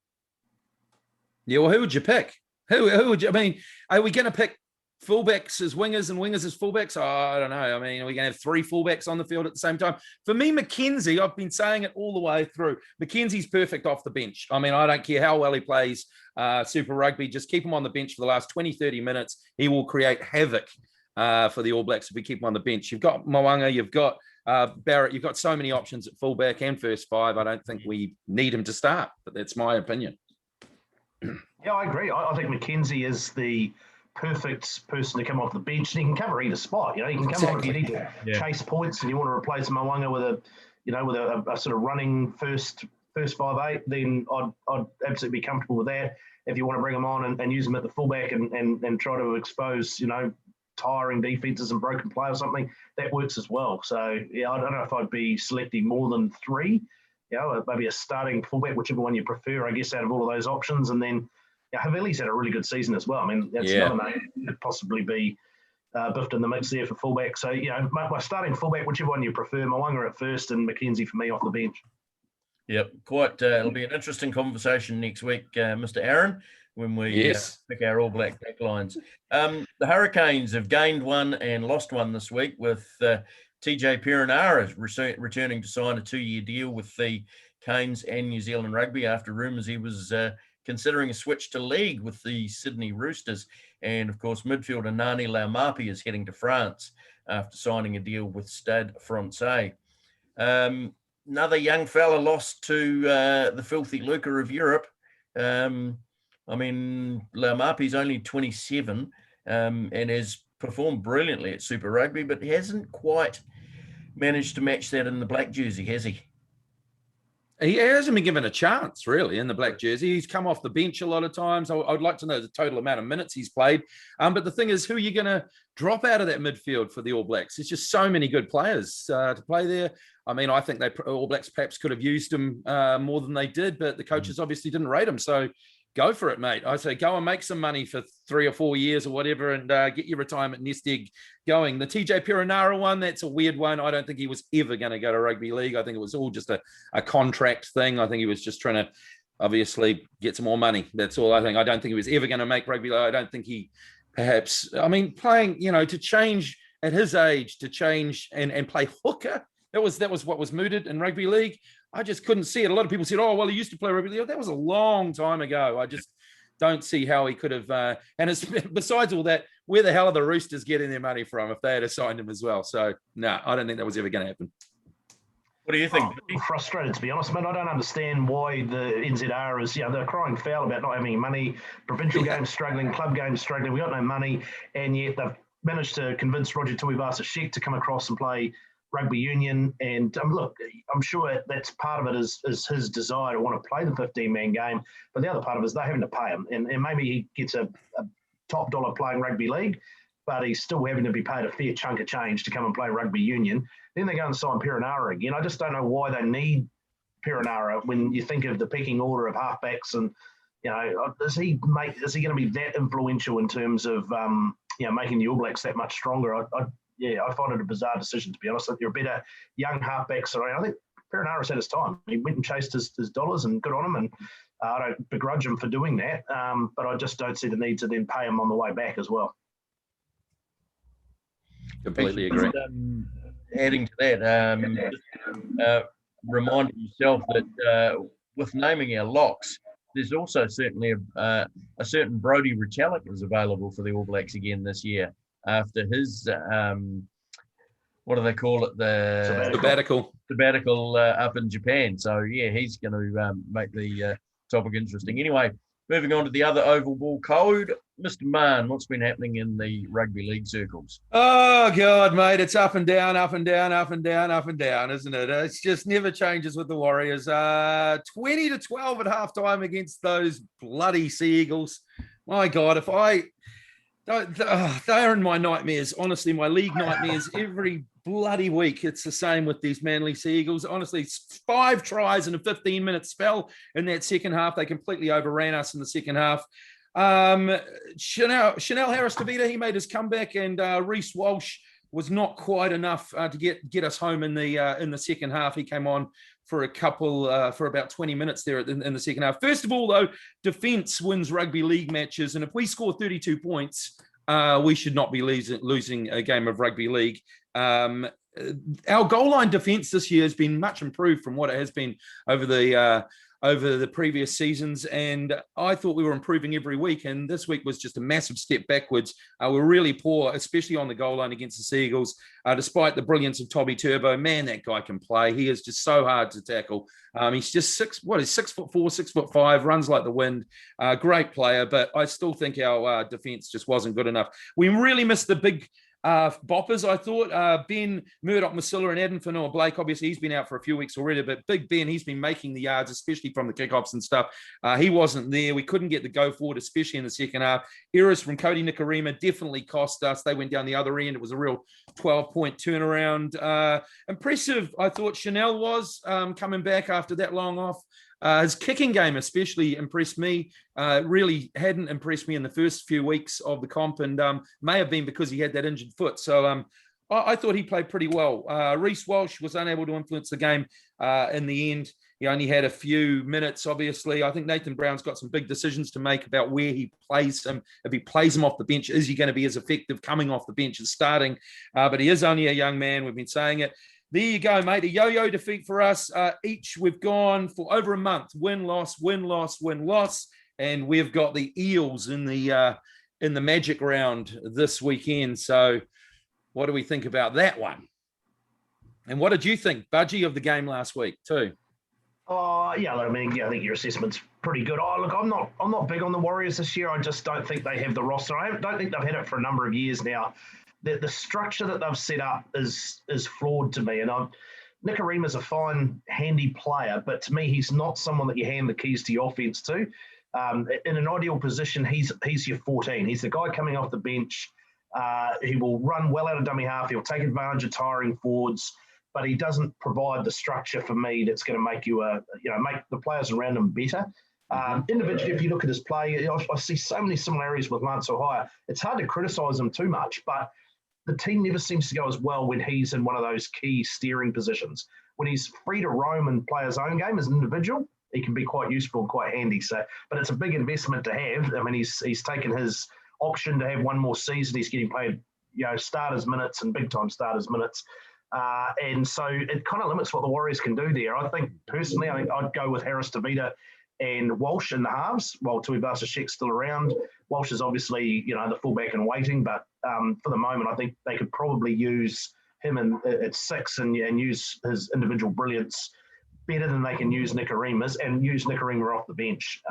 Yeah, well, who would you pick? Who would you? I mean, are we going to pick fullbacks as wingers and wingers as fullbacks? I don't know. I mean, are we going to have three fullbacks on the field at the same time? For me, McKenzie, I've been saying it all the way through. McKenzie's perfect off the bench. I mean, I don't care how well he plays Super Rugby. Just keep him on the bench for the last 20, 30 minutes. He will create havoc for the All Blacks if we keep him on the bench. You've got Mo'unga, you've got Barrett, you've got so many options at fullback and first five. I don't think we need him to start, but that's my opinion. Yeah, I agree. I think McKenzie is the perfect person to come off the bench. And he can cover either spot. He can come on if you need to chase points and you want to replace Mo'unga with a sort of running first 5'8", then I'd absolutely be comfortable with that. If you want to bring him on and use him at the fullback and try to expose, tiring defenses and broken play or something, that works as well. So, I don't know if I'd be selecting more than three, maybe a starting fullback, whichever one you prefer, I guess, out of all of those options. And then Havili's had a really good season as well. I mean, that's another name that could possibly be biffed in the mix there for fullback. So, my starting fullback, whichever one you prefer, Mo'unga at first and McKenzie for me off the bench. Yep, it'll be an interesting conversation next week, Mr. Aaron, when we pick our All Black backlines. The Hurricanes have gained one and lost one this week with TJ Perenara returning to sign a 2-year deal with the Canes and New Zealand Rugby after rumours he was considering a switch to league with the Sydney Roosters. And, of course, midfielder Nani Laumapi is heading to France after signing a deal with Stade Francais. Another young fella lost to the filthy lucre of Europe. Laumapi's only 27 and has performed brilliantly at Super Rugby, but he hasn't quite managed to match that in the black jersey, has he? He hasn't been given a chance, really, in the black jersey. He's come off the bench a lot of times. I would like to know the total amount of minutes he's played. But the thing is, who are you going to drop out of that midfield for the All Blacks? There's just so many good players to play there. I mean, I think All Blacks perhaps could have used him more than they did, but the coaches obviously didn't rate him. So go for it, mate. I say go and make some money for 3 or 4 years or whatever and get your retirement nest egg going. The TJ Perenara one, that's a weird one. I don't think he was ever going to go to rugby league. I think it was all just a contract thing. I think he was just trying to obviously get some more money. That's all I think. I don't think he was ever going to make rugby league. I don't think he playing, to change at his age, to change and play hooker. That was what was mooted in rugby league. I just couldn't see it. A lot of people said, "Oh, well, he used to play rugby league." That was a long time ago. I just don't see how he could have. And it's, besides all that, where the hell are the Roosters getting their money from if they had assigned him as well? So, no, I don't think that was ever going to happen. What do you think? I'm frustrated, to be honest, man. I don't understand why the NZR is, they're crying foul about not having money. Provincial games struggling, club games struggling. We got no money, and yet they've managed to convince Roger Tuivasa-Sheck to come across and play Rugby Union. And look, I'm sure that's part of it is his desire to want to play the 15-man game. But the other part of it is they're having to pay him. And maybe he gets a top dollar playing rugby league, but he's still having to be paid a fair chunk of change to come and play Rugby Union. Then they go and sign Perenara again. I just don't know why they need Perenara when you think of the pecking order of halfbacks. And, is he going to be that influential in terms of, making the All Blacks that much stronger? I find it a bizarre decision, to be honest. There are better young halfbacks around. I think Perenara's had his time. He went and chased his dollars, and good on him. And I don't begrudge him for doing that. But I just don't see the need to then pay him on the way back as well. Completely agree. Adding to that, reminding yourself that with naming our locks, there's also certainly a certain Brodie Retallick is available for the All Blacks again this year after his what do they call it? The sabbatical up in Japan. So yeah, he's going to make the topic interesting. Anyway, moving on to the other oval ball code, Mr. Mann, what's been happening in the rugby league circles? Oh, God, mate, it's up and down, up and down, up and down, up and down, isn't it? It's just never changes with the Warriors. 20-12 at halftime against those bloody Sea Eagles. My God, they're in my nightmares, honestly, my league nightmares every bloody week. It's the same with these Manly Sea Eagles. Honestly, it's 5 tries in a 15-minute spell in that second half. They completely overran us in the second half. Chanel Harris-Tavita, he made his comeback, and Reece Walsh was not quite enough to get us home in the second half. He came on for about 20 minutes there in the second half. First of all, though, defence wins rugby league matches, and if we score 32 points, we should not be losing a game of rugby league. Our goal line defence this year has been much improved from what it has been over the previous seasons, and I thought we were improving every week, and this week was just a massive step backwards. We're really poor, especially on the goal line against the Seagulls, despite the brilliance of Tommy Turbo. Man, that guy can play. He is just so hard to tackle. He's just 6'4", 6'5", runs like the wind. Great player, but I still think our defence just wasn't good enough. We really missed the big boppers, I thought. Ben, Murdoch, Masilla, and Adam Fanua Blake, obviously he's been out for a few weeks already, but Big Ben, he's been making the yards, especially from the kickoffs and stuff. He wasn't there. We couldn't get the go forward, especially in the second half. Errors from Cody Nikarima definitely cost us. They went down the other end. It was a real 12-point turnaround. Impressive, I thought Chanel was coming back after that long off. His kicking game especially impressed me. Really hadn't impressed me in the first few weeks of the comp, and may have been because he had that injured foot. So I thought he played pretty well. Reece Walsh was unable to influence the game in the end. He only had a few minutes, obviously. I think Nathan Brown's got some big decisions to make about where he plays him. If he plays him off the bench, is he going to be as effective coming off the bench as starting? But he is only a young man. We've been saying it. There you go, mate. A yo-yo defeat for us. Each we've gone for over a month. Win, loss, win, loss, win, loss. And we've got the Eels in the Magic round this weekend. So what do we think about that one? And what did you think, Budgie, of the game last week too? Yeah, I mean, I think your assessment's pretty good. Look, I'm not big on the Warriors this year. I just don't think they have the roster. I don't think they've had it for a number of years now. The structure that they've set up is flawed to me. And Nikarima's a fine, handy player, but to me, he's not someone that you hand the keys to your offense to. In an ideal position, he's your 14. He's the guy coming off the bench. He will run well out of dummy half. He'll take advantage of tiring forwards, but he doesn't provide the structure for me that's going to make you make the players around him better. Individually, if you look at his play, I see so many similarities with Lance O'Hire. It's hard to criticise him too much, but the team never seems to go as well when he's in one of those key steering positions. When he's free to roam and play his own game as an individual, he can be quite useful and quite handy. So, but it's a big investment to have. I mean, he's taken his option to have one more season. He's getting paid, starters minutes and big time starters minutes. And so it kind of limits what the Warriors can do there. I think personally, I'd go with Harris-Tavita and Walsh in the halves, while Tuivasa-Sheck's still around. Walsh is obviously, the fullback in waiting, but for the moment, I think they could probably use him at 6 and use his individual brilliance better than they can use Nicoremus and use Nicorema off the bench.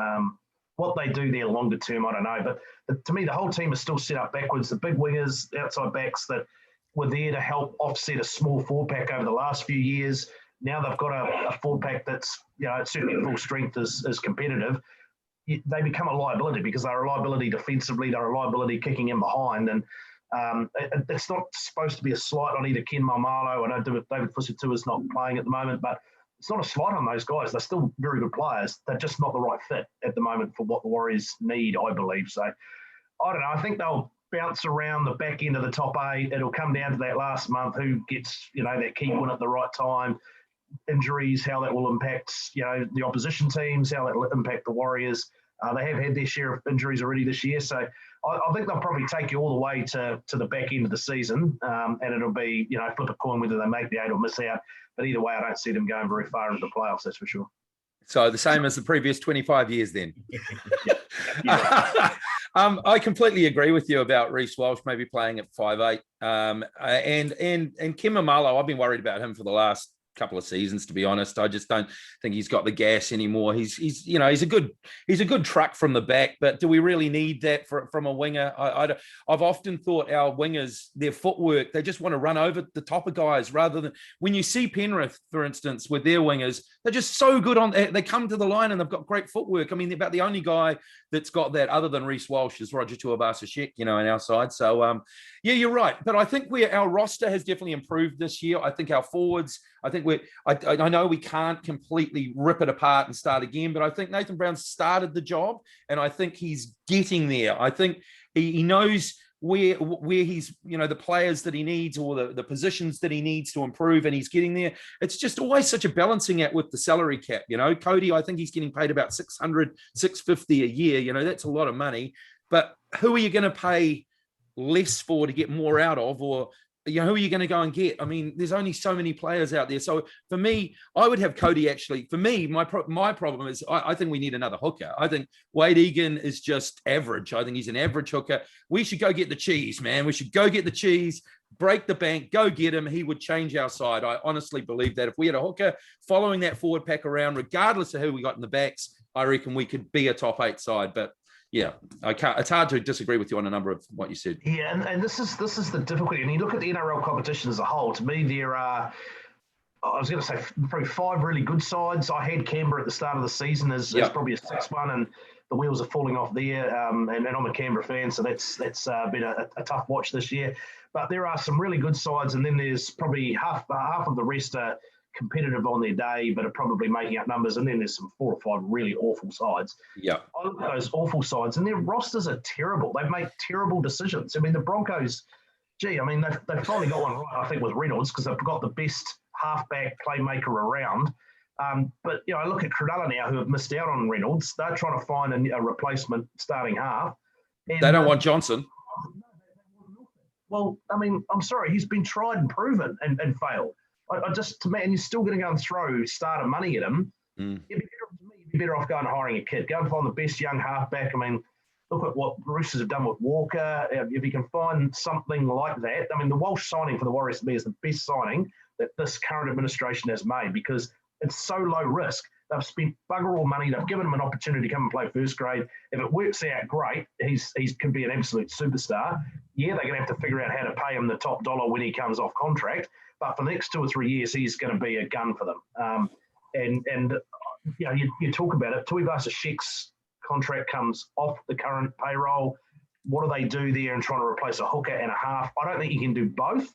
What they do there longer term, I don't know. But to me, the whole team is still set up backwards. The big wingers, the outside backs that were there to help offset a small forward pack over the last few years. Now they've got a forward pack that's, certainly at full strength is competitive. They become a liability because they're a liability defensively. They're a liability kicking in behind. And it's not supposed to be a slight on either Ken Maumalo. I know David Fusitu'a is not playing at the moment, but it's not a slight on those guys. They're still very good players. They're just not the right fit at the moment for what the Warriors need, I believe. So I don't know. I think they'll bounce around the back end of the top 8. It'll come down to that last month, who gets, that key win at the right time. Injuries, how that will impact, the opposition teams, how that will impact the Warriors. They have had their share of injuries already this year. So I think they'll probably take you all the way to the back end of the season. And it'll be, flip a coin whether they make the 8 or miss out. But either way, I don't see them going very far into the playoffs, that's for sure. So the same as the previous 25 years then. I completely agree with you about Reece Walsh maybe playing at 5'8". And Kim Maumalo, I've been worried about him for the last couple of seasons, to be honest. I just don't think he's got the gas anymore. He's a good truck from the back, but do we really need that from a winger? I've often thought our wingers, their footwork, they just want to run over the top of guys rather than when you see Penrith, for instance, with their wingers, they're just so good they come to the line and they've got great footwork. I mean, about the only guy that's got that other than Reece Walsh is Roger Tuivasa-Sheck, on our side. So yeah, you're right. But I think our roster has definitely improved this year. I think our forwards, I know we can't completely rip it apart and start again, but I think Nathan Brown started the job and I think he's getting there. I think he knows where he's, the players that he needs or the positions that he needs to improve, and he's getting there. It's just always such a balancing act with the salary cap. Cody, I think he's getting paid about $600, $650 a year. That's a lot of money, but who are you going to pay less for to get more out of, or who are you going to go and get? I mean, there's only so many players out there. So for me, I would have Cody actually. For me, my problem is I think we need another hooker. I think Wade Egan is just average. I think he's an average hooker. We should go get the cheese, man. We should go get the cheese, break the bank, go get him. He would change our side. I honestly believe that if we had a hooker following that forward pack around, regardless of who we got in the backs, I reckon we could be a top 8 side. But yeah, it's hard to disagree with you on a number of what you said. Yeah, and this is the difficulty. And you look at the NRL competition as a whole. To me, there are, I was going to say, probably 5 really good sides. I had Canberra at the start of the season as probably a 6-1, and the wheels are falling off there. And I'm a Canberra fan, so that's been a tough watch this year. But there are some really good sides, and then there's probably half of the rest are competitive on their day, but are probably making up numbers. And then there's some 4 or 5 really awful sides. Yeah, I look at those awful sides, and their rosters are terrible. They've made terrible decisions. I mean, the Broncos, they've finally got one right, I think, with Reynolds, because they've got the best halfback playmaker around. But I look at Cronulla now, who have missed out on Reynolds. They're trying to find a replacement starting half. And they don't want Johnson. Well, I mean, I'm sorry, he's been tried and proven and failed. And you're still going to go and throw starter money at him. You'd be better off going and hiring a kid. Go and find the best young halfback. I mean, look at what Roosters have done with Walker. If you can find something like that. I mean, the Walsh signing for the Warriors to me is the best signing that this current administration has made, because it's so low risk. They've spent bugger all money. They've given him an opportunity to come and play first grade. If it works out, great. He could be an absolute superstar. Yeah, they're going to have to figure out how to pay him the top dollar when he comes off contract. But for the next 2 or 3 years, he's going to be a gun for them. You talk about it. Tuivasa-Sheck's contract comes off the current payroll. What do they do there in trying to replace a hooker and a half? I don't think you can do both.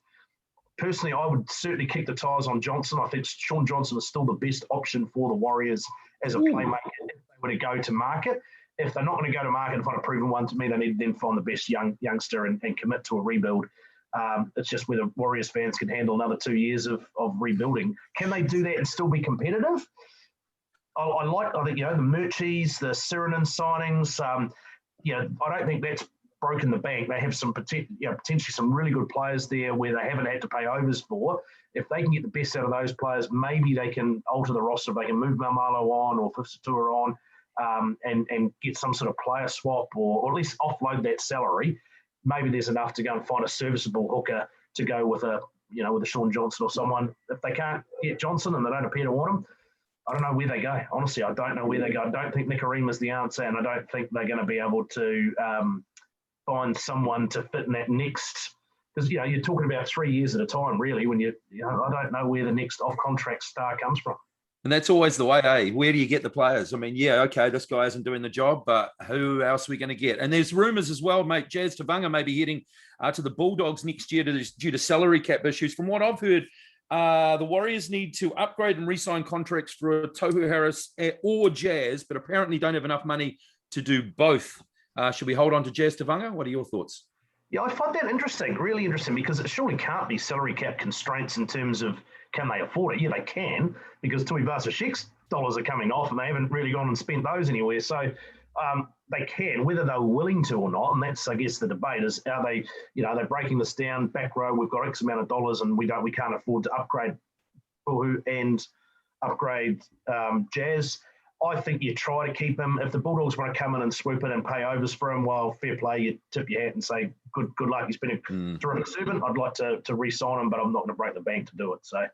Personally, I would certainly kick the tires on Johnson. I think Sean Johnson is still the best option for the Warriors as a playmaker if they were to go to market. If they're not going to go to market and find a proven one, to me, they need to then find the best youngster and commit to a rebuild. It's just whether Warriors fans can handle another 2 years of rebuilding. Can they do that and still be competitive? I think the Murchys, the Sirinen signings. I don't think that's broken the bank. They have some potentially some really good players there where they haven't had to pay overs for. If they can get the best out of those players, maybe they can alter the roster. They can move Maumalo on or Fusitu'a on and get some sort of player swap or at least offload that salary, maybe there's enough to go and find a serviceable hooker to go with a Sean Johnson or someone. If they can't get Johnson and they don't appear to want him, I don't know where they go. Honestly, I don't know where they go. I don't think Nicarima is the answer, and I don't think they're going to be able to find someone to fit in that next. Because you're talking about 3 years at a time, really. When I don't know where the next off-contract star comes from. And that's always the way, eh? Where do you get the players? I mean, yeah, okay, this guy isn't doing the job, but who else are we going to get? And there's rumours as well, mate. Jazz Tavanga may be heading to the Bulldogs next year due to salary cap issues. From what I've heard, the Warriors need to upgrade and re-sign contracts for Tohu Harris or Jazz, but apparently don't have enough money to do both. Should we hold on to Jazz Tavanga? What are your thoughts? Yeah, I find that interesting, really interesting, because it surely can't be salary cap constraints in terms of can they afford it? Yeah, they can, because Tuivasa Shek's dollars are coming off and they haven't really gone and spent those anywhere. So they can, whether they're willing to or not, and that's, I guess, the debate is, are they, they're breaking this down, back row, we've got X amount of dollars and we can't afford to upgrade Puhu and upgrade Jazz. I think you try to keep him. If the Bulldogs want to come in and swoop in and pay overs for him, well, fair play. You tip your hat and say, good luck. He's been a terrific servant. I'd like to re-sign him, but I'm not going to break the bank to do it. So,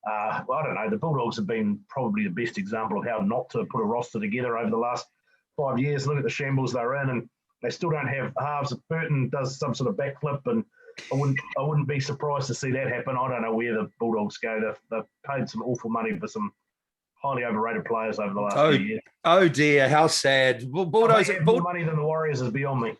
I don't know. The Bulldogs have been probably the best example of how not to put a roster together over the last 5 years. Look at the shambles they're in, and they still don't have halves. If Burton does some sort of backflip, and I wouldn't be surprised to see that happen. I don't know where the Bulldogs go. They've paid some awful money for some highly overrated players over the last few years. Oh dear, how sad. Bulldogs have more money than the Warriors is beyond me.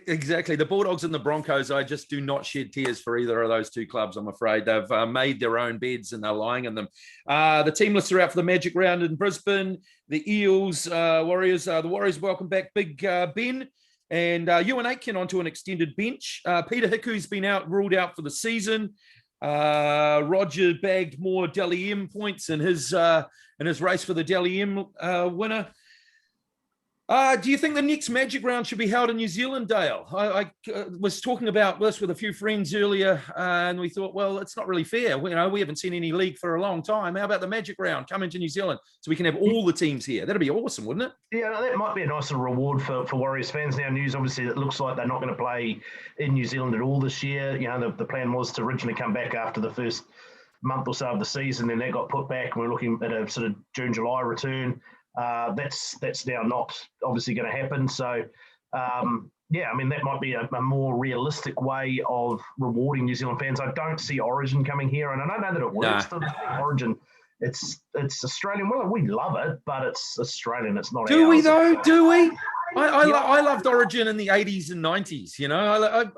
Exactly. The Bulldogs and the Broncos, I just do not shed tears for either of those two clubs, I'm afraid. They've made their own beds and they're lying in them. The team lists are out for the Magic Round in Brisbane. The Eels, Warriors, the Warriors welcome back Big Ben. And Ewan Aitken onto an extended bench. Peter Hiku's been ruled out for the season. Roger bagged more Dally M points in his race for the Dally M winner. Do you think the next Magic Round should be held in New Zealand, Dale? I was talking about this with a few friends earlier, and we thought, well, it's not really fair. We haven't seen any league for a long time. How about the Magic Round coming to New Zealand so we can have all the teams here? That'd be awesome, wouldn't it? Yeah, that might be a nice reward for Warriors fans. Now, news, obviously, it looks like they're not going to play in New Zealand at all this year. The plan was to originally come back after the first month or so of the season, then that got put back, and we're looking at a sort of June, July return. That's now not obviously going to happen. So, that might be a more realistic way of rewarding New Zealand fans. I don't see Origin coming here, and I don't know that it works. Nah. Origin, it's Australian. Well, we love it, but it's Australian. It's not. Do we though? Do we? I loved Origin in the 80s and 90s.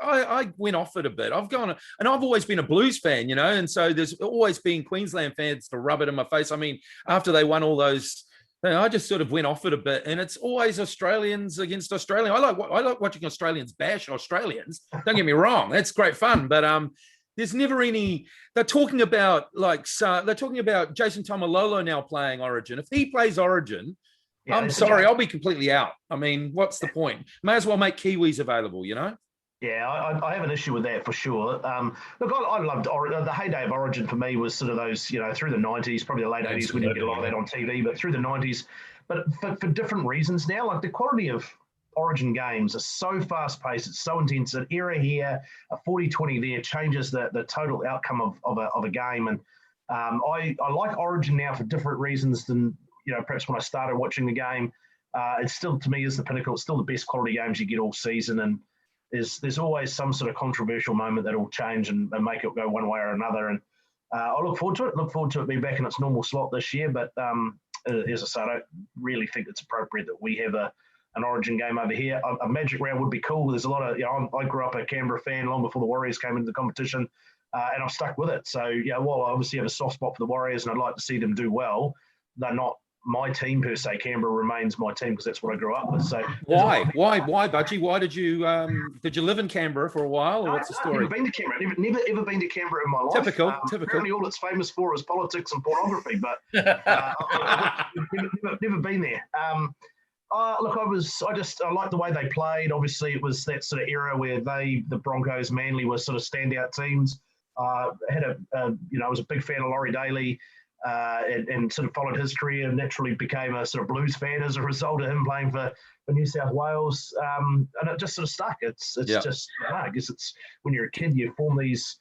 I went off it a bit. I've gone, and I've always been a Blues fan. And so there's always been Queensland fans to rub it in my face. I mean, after they won all those. I just sort of went off it a bit, and it's always Australians against Australians. I like watching Australians bash Australians. Don't get me wrong, that's great fun. But there's never any. They're talking about Jason Taumalolo now playing Origin. If he plays Origin, I'm sorry, I'll be completely out. I mean, what's the point? May as well make Kiwis available, Yeah, I have an issue with that for sure. Look, I loved the heyday of Origin for me was sort of those, through the 90s, probably the late 80s. We didn't get a lot of that on TV, but through the 90s. But for different reasons now, like the quality of Origin games are so fast-paced, it's so intense. An error here, a 40-20 there changes the total outcome of a game. And I like Origin now for different reasons than, perhaps when I started watching the game. It still, to me, is the pinnacle. It's still the best quality games you get all season. And there's always some sort of controversial moment that will change and make it go one way or another. And I look forward to it. Look forward to it being back in its normal slot this year. But as I say, I don't really think it's appropriate that we have an Origin game over here. A Magic Round would be cool. There's a lot of, I grew up a Canberra fan long before the Warriors came into the competition, and I'm stuck with it. So, while I obviously have a soft spot for the Warriors and I'd like to see them do well, they're not my team per se. Canberra remains my team because that's what I grew up with. So why, Budgie? Why did you live in Canberra for a while, or what's the story? I've never been to Canberra. Never ever been to Canberra in my life. Typical. Apparently, all it's famous for is politics and pornography, but I've never been there. Look, I liked the way they played. Obviously, it was that sort of era where the Broncos, Manly were sort of standout teams. I was a big fan of Laurie Daly. and sort of followed his career and naturally became a sort of Blues fan as a result of him playing for New South Wales. And it just sort of stuck. It's just, I guess it's when you're a kid, you form these,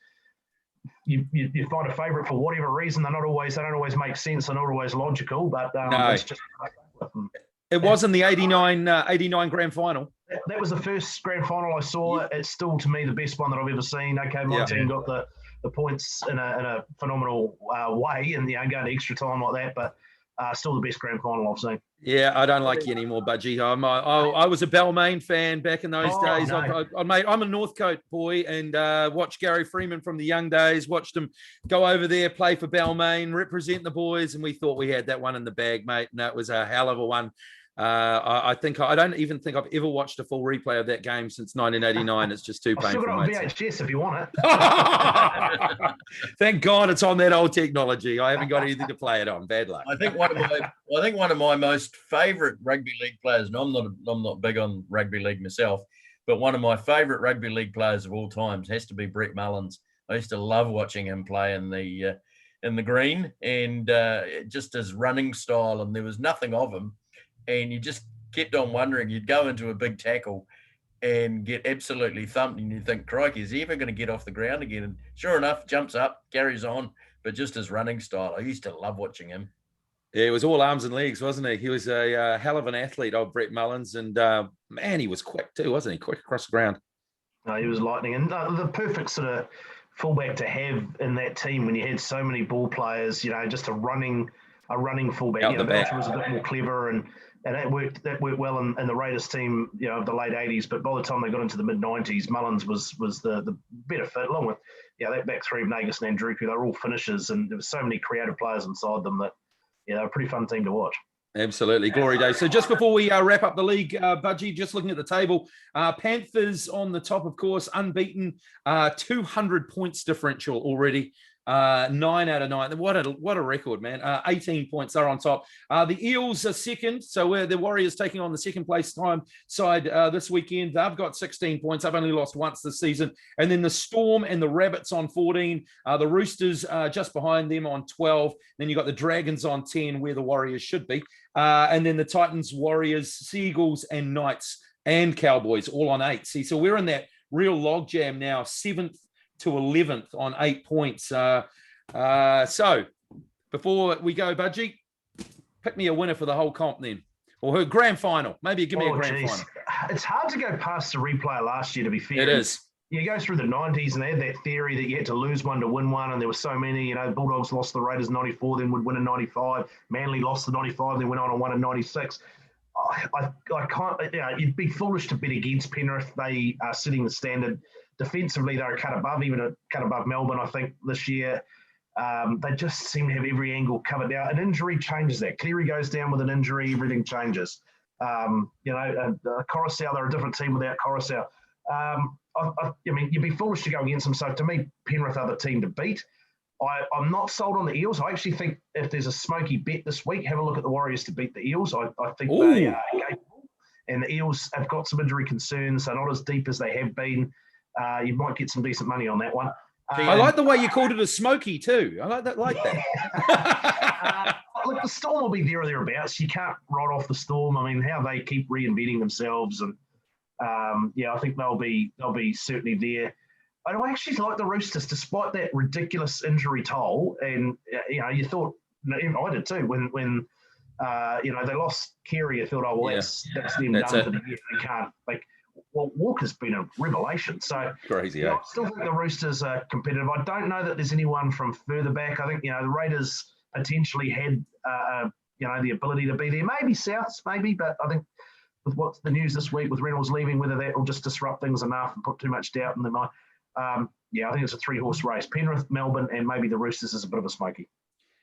you find a favourite for whatever reason. They don't always make sense. They're not always logical, but it's just. It was in the 89 grand final. That was the first grand final I saw. It's still, to me, the best one that I've ever seen. Okay, my team got the points in a phenomenal way and going to extra time like that, but still the best grand final I've seen. Yeah, I don't like you anymore, Budgie. I was a Balmain fan back in those days. No. I'm a Northcote boy and watched Gary Freeman from the young days, watched him go over there, play for Balmain, represent the boys, and we thought we had that one in the bag, mate, and that was a hell of a one. I don't even think I've ever watched a full replay of that game since 1989. It's just too painful. I've still got it on VHS if you want it. Thank God it's on that old technology. I haven't got anything to play it on. Bad luck. I think one of my most favourite rugby league players, and I'm not big on rugby league myself, but one of my favourite rugby league players of all times has to be Brett Mullins. I used to love watching him play in the green, and just his running style, and there was nothing of him. And you just kept on wondering, you'd go into a big tackle and get absolutely thumped, and you think, crikey, is he ever going to get off the ground again? And sure enough, jumps up, carries on, but just his running style, I used to love watching him. Yeah, it was all arms and legs, wasn't he? He was a hell of an athlete, old Brett Mullins, and man, he was quick too, wasn't he? Quick across the ground. No, he was lightning, and the perfect sort of fullback to have in that team when you had so many ball players, just a running fullback. Belcher was a bit more clever, and that worked well in the Raiders team, of the late 80s. But by the time they got into the mid 90s, Mullins was the better fit, along with that back three of Nagus and Andruku. They were all finishers, and there were so many creative players inside them that they're a pretty fun team to watch. Absolutely, glory days. So just before we wrap up the league, Budgie, just looking at the table, Panthers on the top, of course, unbeaten, 200 points differential already. 9 out of 9. What a record, man. 18 points are on top. The Eels are second. So the Warriors taking on the second place side this weekend. They've got 16 points. They've only lost once this season. And then the Storm and the Rabbits on 14. The Roosters just behind them on 12. Then you've got the Dragons on 10, where the Warriors should be. And then the Titans, Warriors, Seagulls, and Knights and Cowboys all on 8. See, so we're in that real logjam now, 7th to 11th on 8 points. So before we go, Budgie, pick me a winner for the whole comp then, or her grand final. Maybe give me a grand final. It's hard to go past the replay last year, to be fair. It is. You go through the 90s and they had that theory that you had to lose one to win one, and there were so many. Bulldogs lost the Raiders in 94, then would win in 95. Manly lost the 95, then went on and won in 96. I can't. You'd be foolish to bet against Penrith. They are setting the standard. Defensively, they're a cut above, even a cut above Melbourne, I think, this year. They just seem to have every angle covered. Now, an injury changes that. Cleary goes down with an injury, everything changes. Coruscant, they're a different team without Coruscant. You'd be foolish to go against them. So, to me, Penrith are the team to beat. I'm not sold on the Eels. I actually think if there's a smoky bet this week, have a look at the Warriors to beat the Eels. I think they are capable. And the Eels have got some injury concerns. They're not as deep as they have been. You might get some decent money on that one. I like the way you called it a smoky too. I like that. Look, the Storm will be there or thereabouts. You can't write off the Storm. I mean, how they keep reinventing themselves, and I think they'll be certainly there. I actually like the Roosters, despite that ridiculous injury toll. And you thought, I did too, when they lost Carey. I thought, that's them done for the year. They can't Walker's been a revelation. So crazy. I still think the Roosters are competitive. I don't know that there's anyone from further back. I think the Raiders potentially had the ability to be there. Maybe Souths, but I think with what's the news this week with Reynolds leaving, whether that will just disrupt things enough and put too much doubt in them. I think it's a 3-horse race. Penrith, Melbourne, and maybe the Roosters is a bit of a smoky.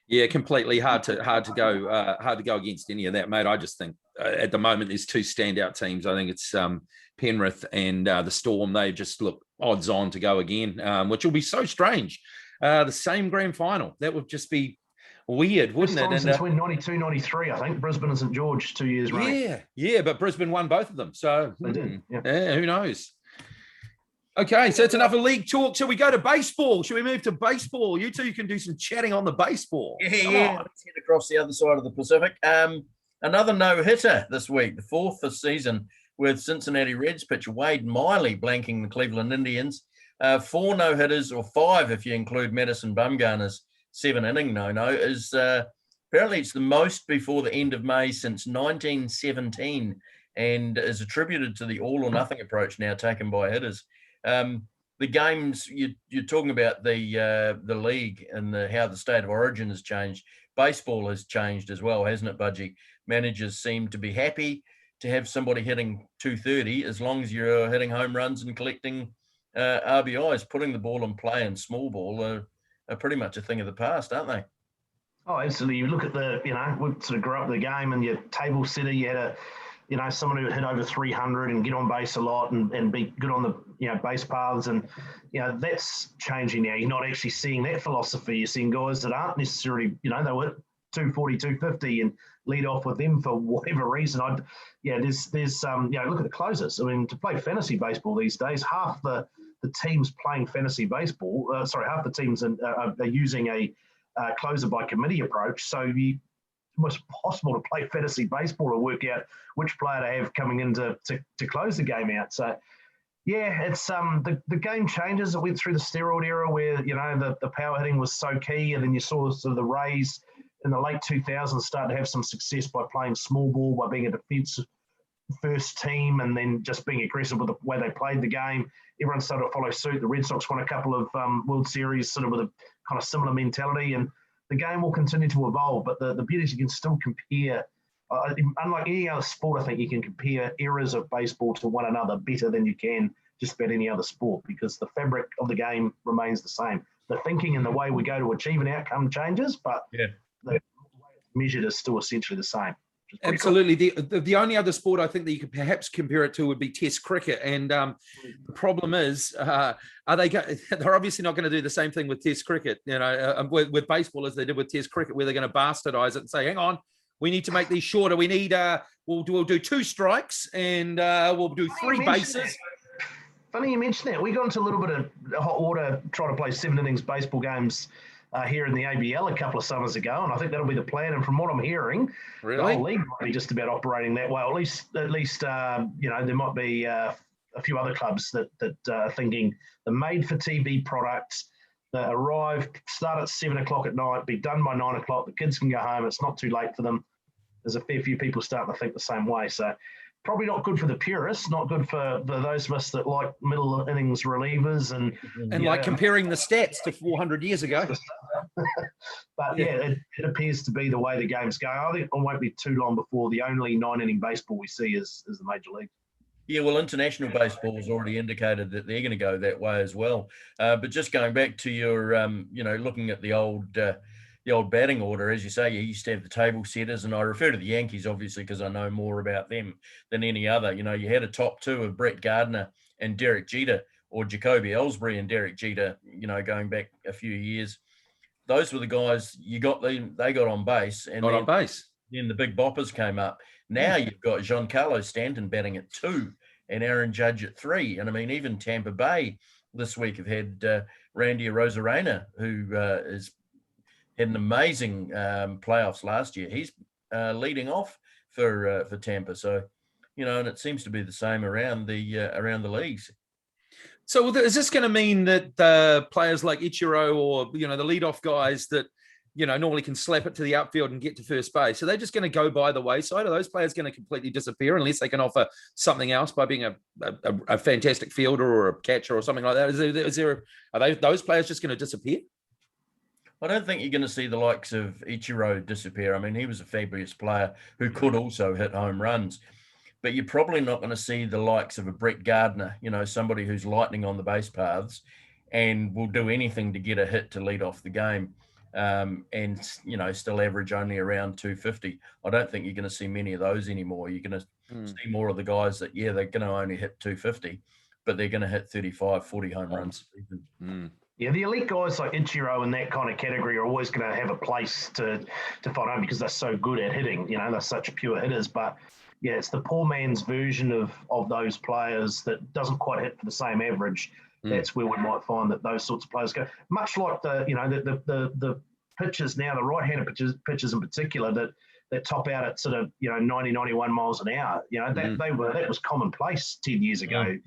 Yeah, completely hard to go against any of that, mate. I just think at the moment there's two standout teams. I think it's Penrith and the Storm. They just look odds on to go again, which will be so strange. The same grand final. That would just be weird, wouldn't it? Since 92-93, I think. Brisbane and St George 2 years running. Yeah, but Brisbane won both of them. So they did. Yeah, who knows? Okay, so it's enough of league talk. Shall we go to baseball? Shall we move to baseball? You two can do some chatting on the baseball. Yeah. Let's head across the other side of the Pacific. Another no-hitter this week, the fourth this season, with Cincinnati Reds pitcher Wade Miley blanking the Cleveland Indians. 4 no-hitters, or 5 if you include Madison Bumgarner's 7-inning no-no, is apparently it's the most before the end of May since 1917, and is attributed to the all-or-nothing approach now taken by hitters. The games you're talking about, the league and how the state of origin has changed. Baseball has changed as well, hasn't it, Budgie? Managers seem to be happy to have somebody hitting 230 as long as you're hitting home runs and collecting RBIs. Putting the ball in play and small ball are pretty much a thing of the past, aren't they? Oh, absolutely. You look at we sort of grew up the game, and your table sitter, you had someone who would hit over 300 and get on base a lot and be good on the, base paths. And, that's changing now. You're not actually seeing that philosophy. You're seeing guys that aren't necessarily, they were 240, 250 and lead off with them for whatever reason. There's look at the closers. I mean, to play fantasy baseball these days, half the teams playing fantasy baseball, half the teams are using a closer by committee approach. So it's almost possible to play fantasy baseball and work out which player to have coming in to close the game out. So, yeah, it's the game changes. It went through the steroid era where, the power hitting was so key, and then you saw sort of the Rays in the late 2000s start to have some success by playing small ball, by being a defensive first team, and then just being aggressive with the way they played the game. Everyone started to follow suit. The Red Sox won a couple of World Series sort of with a kind of similar mentality, and the game will continue to evolve. But the beauty is you can still compare, unlike any other sport, I think you can compare eras of baseball to one another better than you can just about any other sport, because the fabric of the game remains the same. The thinking and the way we go to achieve an outcome changes, but the way it's measured is still essentially the same. Absolutely. Cool. The only other sport I think that you could perhaps compare it to would be Test cricket. And the problem is, they're obviously not going to do the same thing with Test cricket, with baseball as they did with Test cricket, where they're going to bastardize it and say, hang on, we need to make these shorter. We need, we'll do 2 strikes and we'll do 3 bases. Funny you mention that. We got into a little bit of hot water trying to play 7 innings baseball games here in the ABL a couple of summers ago, and I think that'll be the plan. And from what I'm hearing, the whole league might be just about operating that way. At least, there might be a few other clubs that are thinking the made-for-TV products that start at 7 o'clock at night, be done by 9 o'clock. The kids can go home. It's not too late for them. There's a fair few people starting to think the same way. So probably not good for the purists, not good for those of us that like middle innings relievers and like comparing the stats to 400 years ago. But it appears to be the way the game's going. I think it won't be too long before the only 9-inning baseball we see is the major league. Yeah, well, international baseball has already indicated that they're going to go that way as well. But just going back to your, looking at the old batting order, as you say, you used to have the table setters, and I refer to the Yankees obviously because I know more about them than any other. You had a top 2 of Brett Gardner and Derek Jeter, or Jacoby Ellsbury and Derek Jeter. Going back a few years, those were the guys they got on base, and then the big boppers came up. Now you've got Giancarlo Stanton batting at 2 and Aaron Judge at 3, and I mean even Tampa Bay this week have had Randy Arozarena, who is had an amazing playoffs last year. He's leading off for Tampa. So, and it seems to be the same around the leagues. So is this going to mean that players like Ichiro or, the leadoff guys that, normally can slap it to the outfield and get to first base, are they just going to go by the wayside? Are those players going to completely disappear unless they can offer something else by being a fantastic fielder or a catcher or something like that? Are those players just going to disappear? I don't think you're going to see the likes of Ichiro disappear. I mean, he was a fabulous player who could also hit home runs. But you're probably not going to see the likes of a Brett Gardner, somebody who's lightning on the base paths and will do anything to get a hit to lead off the game, and, still average only around 250. I don't think you're going to see many of those anymore. You're going to see more of the guys that, they're going to only hit 250, but they're going to hit 35, 40 home runs. Yeah, the elite guys like Ichiro in that kind of category are always going to have a place to find home because they're so good at hitting. They're such pure hitters. But yeah, it's the poor man's version of those players that doesn't quite hit for the same average. That's where we might find that those sorts of players go. Much like the pitchers now, the right-handed pitchers in particular that top out at sort of 90, 91 miles an hour. That was commonplace 10 years ago. Yeah.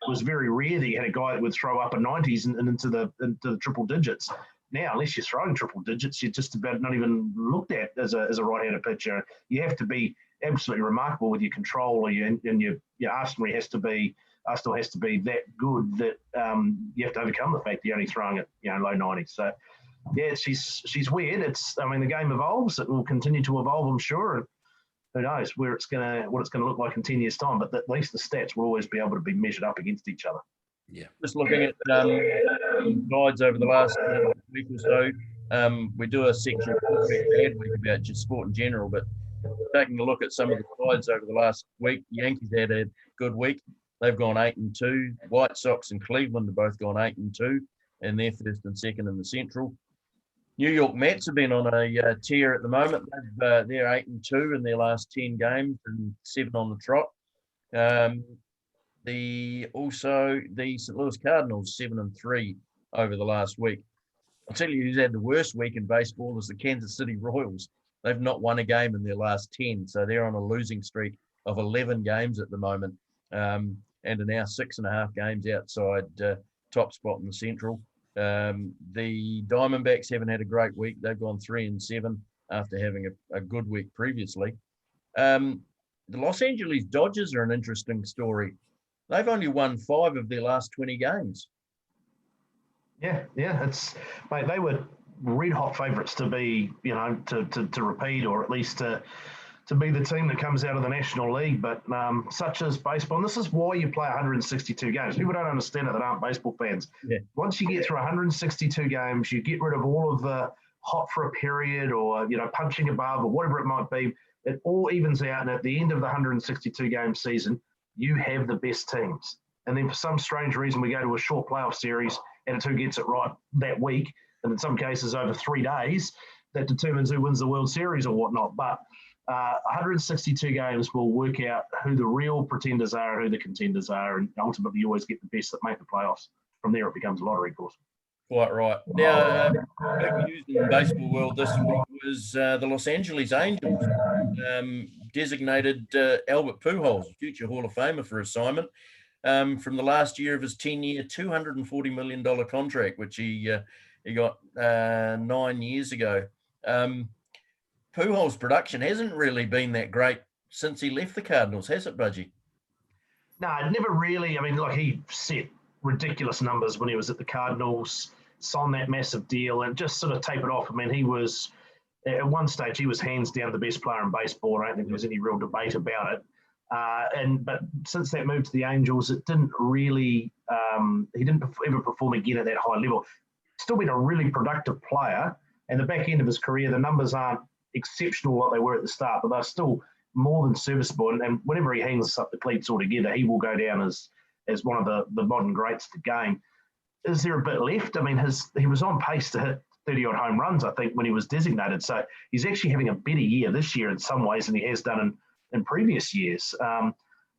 It was very rare that you had a guy that would throw up a 90s and into the triple digits. Now, unless you're throwing triple digits, you're just about not even looked at as a right-handed pitcher. You have to be absolutely remarkable with your control, and your arsenal has to be that good that you have to overcome the fact that you're only throwing at low 90s. So yeah, she's weird. The game evolves. It will continue to evolve, I'm sure. And who knows what it's gonna look like in 10 years' time. But at least the stats will always be able to be measured up against each other. Yeah. Just looking at guides over the last week or so, we do a section about just sport in general, but taking a look at some of the guides over the last week, the Yankees had a good week. They've gone 8-2. White Sox and Cleveland have both gone 8-2, and they're first and second in the Central. New York Mets have been on a tear at the moment. They're 8-2 in their last 10 games and 7 on the trot. The St. Louis Cardinals 7-3 over the last week. I'll tell you who's had the worst week in baseball is the Kansas City Royals. They've not won a game in their last 10, so they're on a losing streak of 11 games at the moment, and are now 6.5 games outside top spot in the Central. The Diamondbacks haven't had a great week. They've gone 3-7 after having a good week previously. The Los Angeles Dodgers are an interesting story. They've only won 5 of their last 20 games. Yeah, mate, they were red hot favourites to be, to repeat, or at least to be the team that comes out of the National League. But such as baseball, and this is why you play 162 games. People don't understand it that aren't baseball fans. Yeah. Once you get through 162 games, you get rid of all of the hot for a period or, punching above or whatever it might be. It all evens out, and at the end of the 162 game season, you have the best teams. And then for some strange reason, we go to a short playoff series, and it's who gets it right that week, and in some cases over 3 days, that determines who wins the World Series or whatnot. But 162 games will work out who the real pretenders are, who the contenders are, and ultimately you always get the best that make the playoffs. From there, it becomes a lottery course. Quite right. Now, big news in the baseball world this week was the Los Angeles Angels designated Albert Pujols, future Hall of Famer, for assignment from the last year of his 10-year, $240 million contract, which he got 9 years ago. Pujols' production hasn't really been that great since he left the Cardinals, has it, Budgie? No, never really. He set ridiculous numbers when he was at the Cardinals, signed that massive deal, and just sort of tapered off. He was, at one stage, he was hands down the best player in baseball. I don't think there was any real debate about it. But since that move to the Angels, it didn't really, he didn't ever perform again at that high level. Still been a really productive player, and the back end of his career, the numbers aren't exceptional like they were at the start, but they're still more than serviceable. And whenever he hangs up the cleats altogether, he will go down as one of the modern greats of the game. Is there a bit left? He was on pace to hit 30-odd home runs, I think, when he was designated. So he's actually having a better year this year in some ways than he has done in previous years.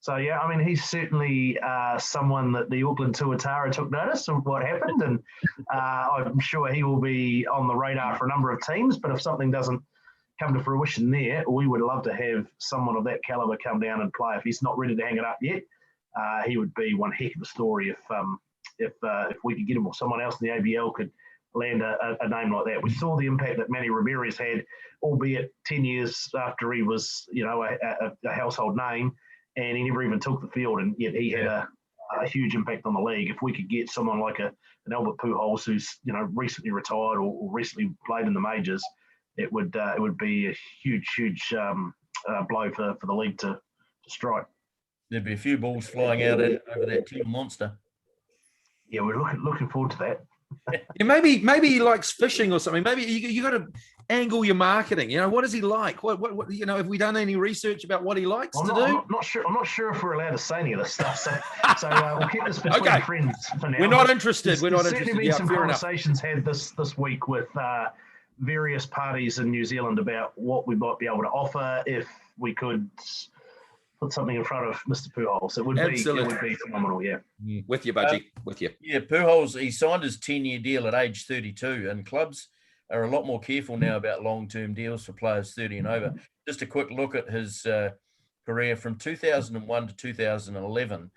He's certainly someone that the Auckland Tuatara took notice of what happened, and I'm sure he will be on the radar for a number of teams. But if something doesn't come to fruition there, we would love to have someone of that caliber come down and play. If he's not ready to hang it up yet, he would be one heck of a story if we could get him, or someone else in the ABL could land a name like that. We saw the impact that Manny Ramirez had, albeit 10 years after he was, a household name, and he never even took the field, and yet he had a huge impact on the league. If we could get someone like an Albert Pujols who's recently retired or recently played in the majors, it would be a huge blow for the league to strike. There'd be a few balls flying out over that team monster. Yeah, we're looking forward to that. Yeah, maybe he likes fishing or something. Maybe you got to angle your marketing. You know, what does he like? What you know, have we done any research about what he likes to do? I'm not sure. I'm not sure if we're allowed to say any of this stuff. So we'll keep this between friends for now. We're not interested. We're not There's interested. certainly been some fair conversations enough. had this week with various parties in New Zealand about what we might be able to offer if we could put something in front of Mr. Pujols. It would be phenomenal. Yeah. With you, Budgie. With you. Yeah, Pujols, he signed his 10-year deal at age 32, and clubs are a lot more careful now about long-term deals for players 30 and over. Just a quick look at his career from 2001 to 2011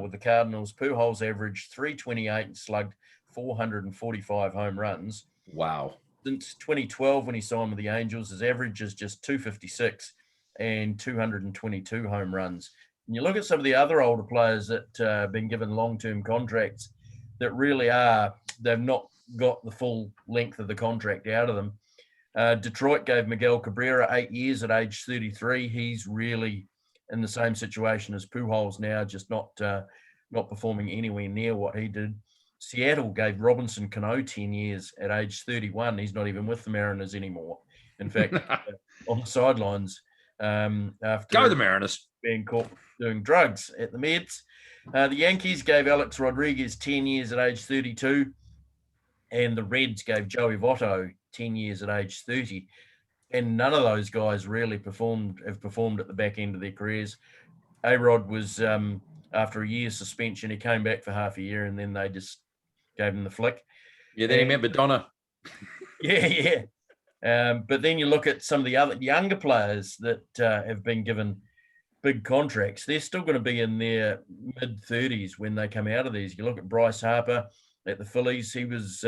with the Cardinals. Pujols averaged 328 and slugged 445 home runs. Wow. Since 2012, when he signed with the Angels, his average is just 256 and 222 home runs. And you look at some of the other older players that have been given long-term contracts that really they've not got the full length of the contract out of them. Detroit gave Miguel Cabrera 8 years at age 33. He's really in the same situation as Pujols now, just not performing anywhere near what he did. Seattle gave Robinson Cano 10 years at age 31. He's not even with the Mariners anymore. In fact, on the sidelines after Go the Mariners being caught doing drugs at the Mets. The Yankees gave Alex Rodriguez 10 years at age 32, and the Reds gave Joey Votto 10 years at age 30. And none of those guys really have performed at the back end of their careers. A-Rod was, after a year's suspension, he came back for half a year, and then they just gave him the flick. Yeah, then he met Madonna. Yeah. But then you look at some of the other younger players that have been given big contracts. They're still going to be in their mid-30s when they come out of these. You look at Bryce Harper at the Phillies. He was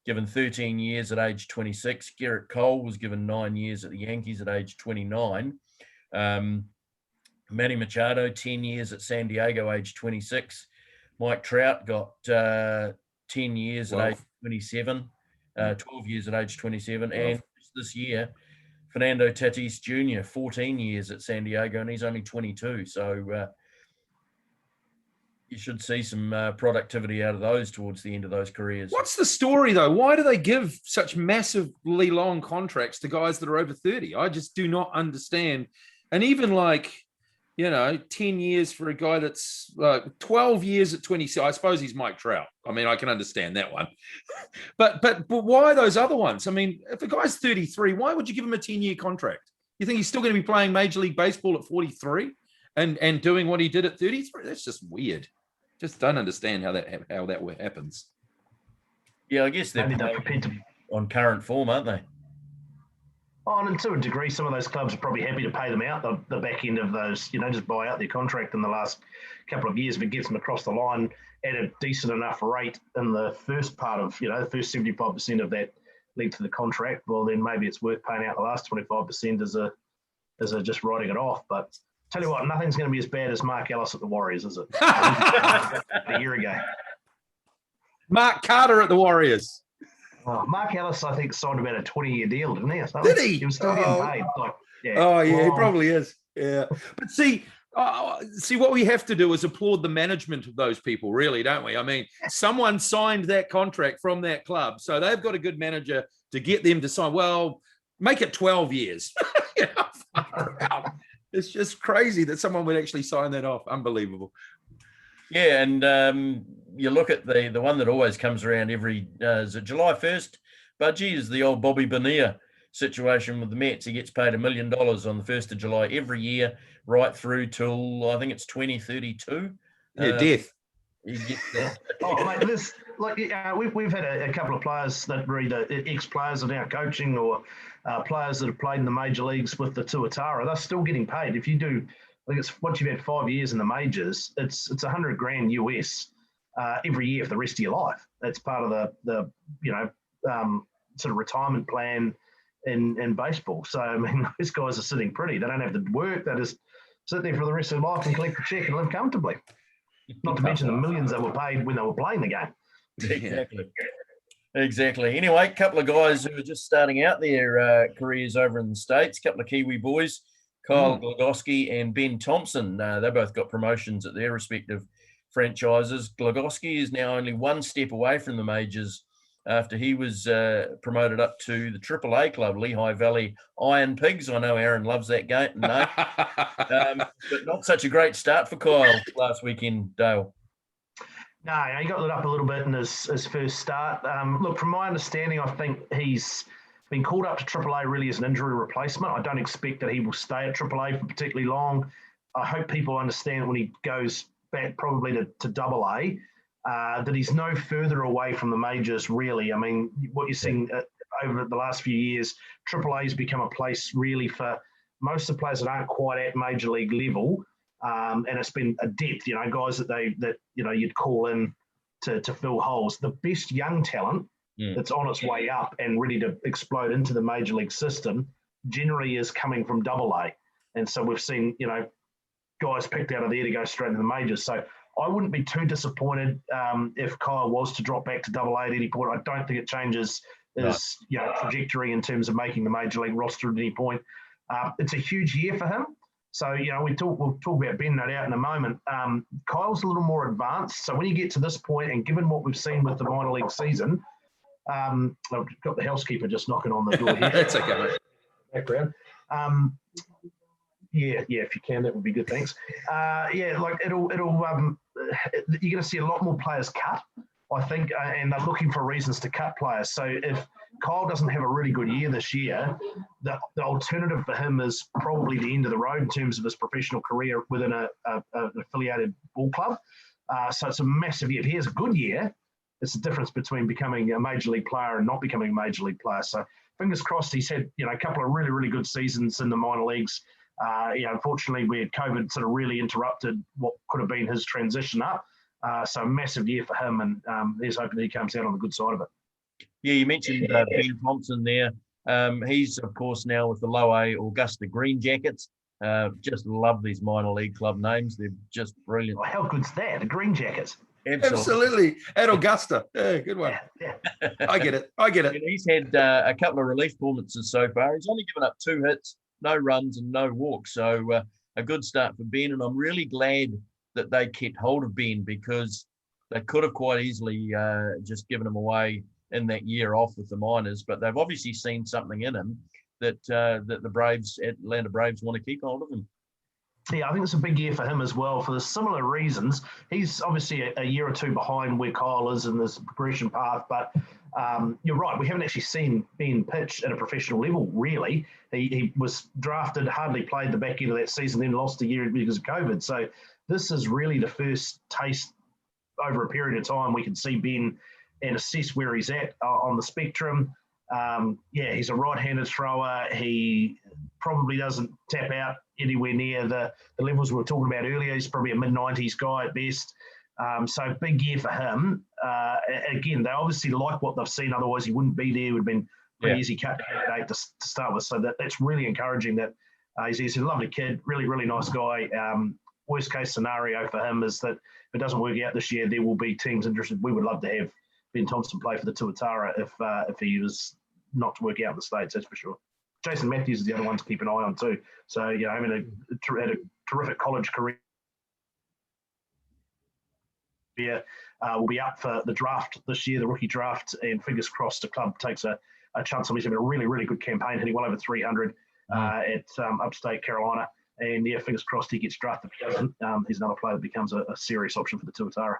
given 13 years at age 26. Garrett Cole was given 9 years at the Yankees at age 29. Manny Machado, 10 years at San Diego, age 26. Mike Trout got 10 years at age 27, 12 years at age 27. And this year, Fernando Tatis Jr., 14 years at San Diego, and he's only 22. So you should see some productivity out of those towards the end of those careers. What's the story, though? Why do they give such massively long contracts to guys that are over 30? I just do not understand. And even 10 years for a guy that's 12 years at 26. I suppose he's Mike Trout. I mean, I can understand that one. but why those other ones? I mean, if a guy's 33, why would you give him a 10-year contract? You think he's still going to be playing Major League Baseball at 43 and doing what he did at 33? That's just weird. Just don't understand how that happens. Yeah, I guess they're on current form, aren't they? Oh, and to a degree, some of those clubs are probably happy to pay them out the back end of those, just buy out their contract in the last couple of years if it gets them across the line at a decent enough rate in the first part of, the first 75% of that length of the contract. Well, then maybe it's worth paying out the last 25% as a just writing it off. But tell you what, nothing's going to be as bad as Mark Ellis at the Warriors, is it? A year ago. Mark Carter at the Warriors. Oh, Mark Ellis, I think, signed about a 20-year deal, didn't he? Did he? He was still getting paid. He probably is. Yeah. But see, what we have to do is applaud the management of those people, really, don't we? I mean, someone signed that contract from that club, so they've got a good manager to get them to sign. Well, make it 12 years. It's just crazy that someone would actually sign that off. Unbelievable. Yeah, and you look at the one that always comes around every is it July 1st? Budgie is the old Bobby Bonilla situation with the Mets. He gets paid $1 million on the 1st of July every year, right through till I think it's 2032. Yeah, death. He gets that. Mate, we've had a couple of players that were either ex-players are now coaching or players that have played in the major leagues with the Tuatara. They're still getting paid. If you do, I think it's once you've had 5 years in the majors, it's $100,000 US every year for the rest of your life. That's part of the sort of retirement plan in baseball. So I mean, those guys are sitting pretty. They don't have to work. They just sit there for the rest of their life and collect a check and live comfortably. Not to mention the millions that were paid when they were playing the game. Exactly. Anyway, a couple of guys who are just starting out their careers over in the States, a couple of Kiwi boys, Kyle Glycosky and Ben Thompson. They both got promotions at their respective franchises. Glycosky is now only one step away from the majors after he was promoted up to the AAA club, Lehigh Valley Iron Pigs. I know Aaron loves that game, no, but not such a great start for Kyle last weekend, Dale. No, he got lit up a little bit in his first start. Look, from my understanding, I think he's been called up to AAA really as an injury replacement. I don't expect that he will stay at AAA for particularly long. I hope people understand when he goes back probably to AA, that he's no further away from the majors, really. I mean, what you're seeing over the last few years, AAA has become a place really for most of the players that aren't quite at major league level. And it's been a depth, guys that you'd call in to fill holes. The best young talent that's on its way up and ready to explode into the major league system generally is coming from AA. And so we've seen, guys picked out of there to go straight into the majors. So I wouldn't be too disappointed if Kyle was to drop back to AA at any point. I don't think it changes his trajectory in terms of making the major league roster at any point. It's a huge year for him. So, we'll talk about Ben no doubt in a moment. Kyle's a little more advanced. So when you get to this point, and given what we've seen with the minor league season, I've got the housekeeper just knocking on the door here. That's okay, mate. Background. Yeah, if you can, that would be good. Thanks. You're going to see a lot more players cut, I think, and they're looking for reasons to cut players. So if Kyle doesn't have a really good year this year, the alternative for him is probably the end of the road in terms of his professional career within an affiliated ball club. So it's a massive year. If he has a good year, it's the difference between becoming a major league player and not becoming a major league player. So fingers crossed. He's had a couple of really, really good seasons in the minor leagues. Unfortunately, where COVID sort of really interrupted what could have been his transition up. So a massive year for him, and he's hoping he comes out on the good side of it. Yeah, you mentioned Ben Thompson there. He's, of course, now with the Low A Augusta Green Jackets. Just love these minor league club names. They're just brilliant. Oh, how good's that? The Green Jackets. Absolutely. At Augusta. Yeah, good one. Yeah. I get it. And he's had a couple of relief performances so far. He's only given up 2 hits, no runs and no walks. So a good start for Ben. And I'm really glad that they kept hold of Ben, because they could have quite easily just given him away in that year off with the minors. But they've obviously seen something in him that the Atlanta Braves want to keep hold of him. Yeah, I think it's a big year for him as well for the similar reasons. He's obviously a year or two behind where Kyle is in this progression path, but you're right. We haven't actually seen Ben pitch at a professional level, really. He was drafted, hardly played the back end of that season, then lost a year because of COVID. So this is really the first taste over a period of time we can see Ben and assess where he's at on the spectrum. He's a right-handed thrower. He probably doesn't tap out anywhere near the levels we were talking about earlier. He's probably a mid-90s guy at best. So big year for him. Again, they obviously like what they've seen. Otherwise, he wouldn't be there. It would have been pretty easy cut candidate to start with. So that's really encouraging that he's a lovely kid, really, really nice guy. Worst case scenario for him is that if it doesn't work out this year, there will be teams interested. We would love to have Ben Thompson play for the Tuatara if he was not to work out in the States, that's for sure. Jason Matthews is the other one to keep an eye on too. So, having had a terrific college career. Will be up for the draft this year, the rookie draft, and fingers crossed the club takes a chance on him. He's having a really, really good campaign, hitting well over 300 at upstate Carolina. And fingers crossed he gets drafted. If he doesn't, he's another player that becomes a serious option for the Tuatara.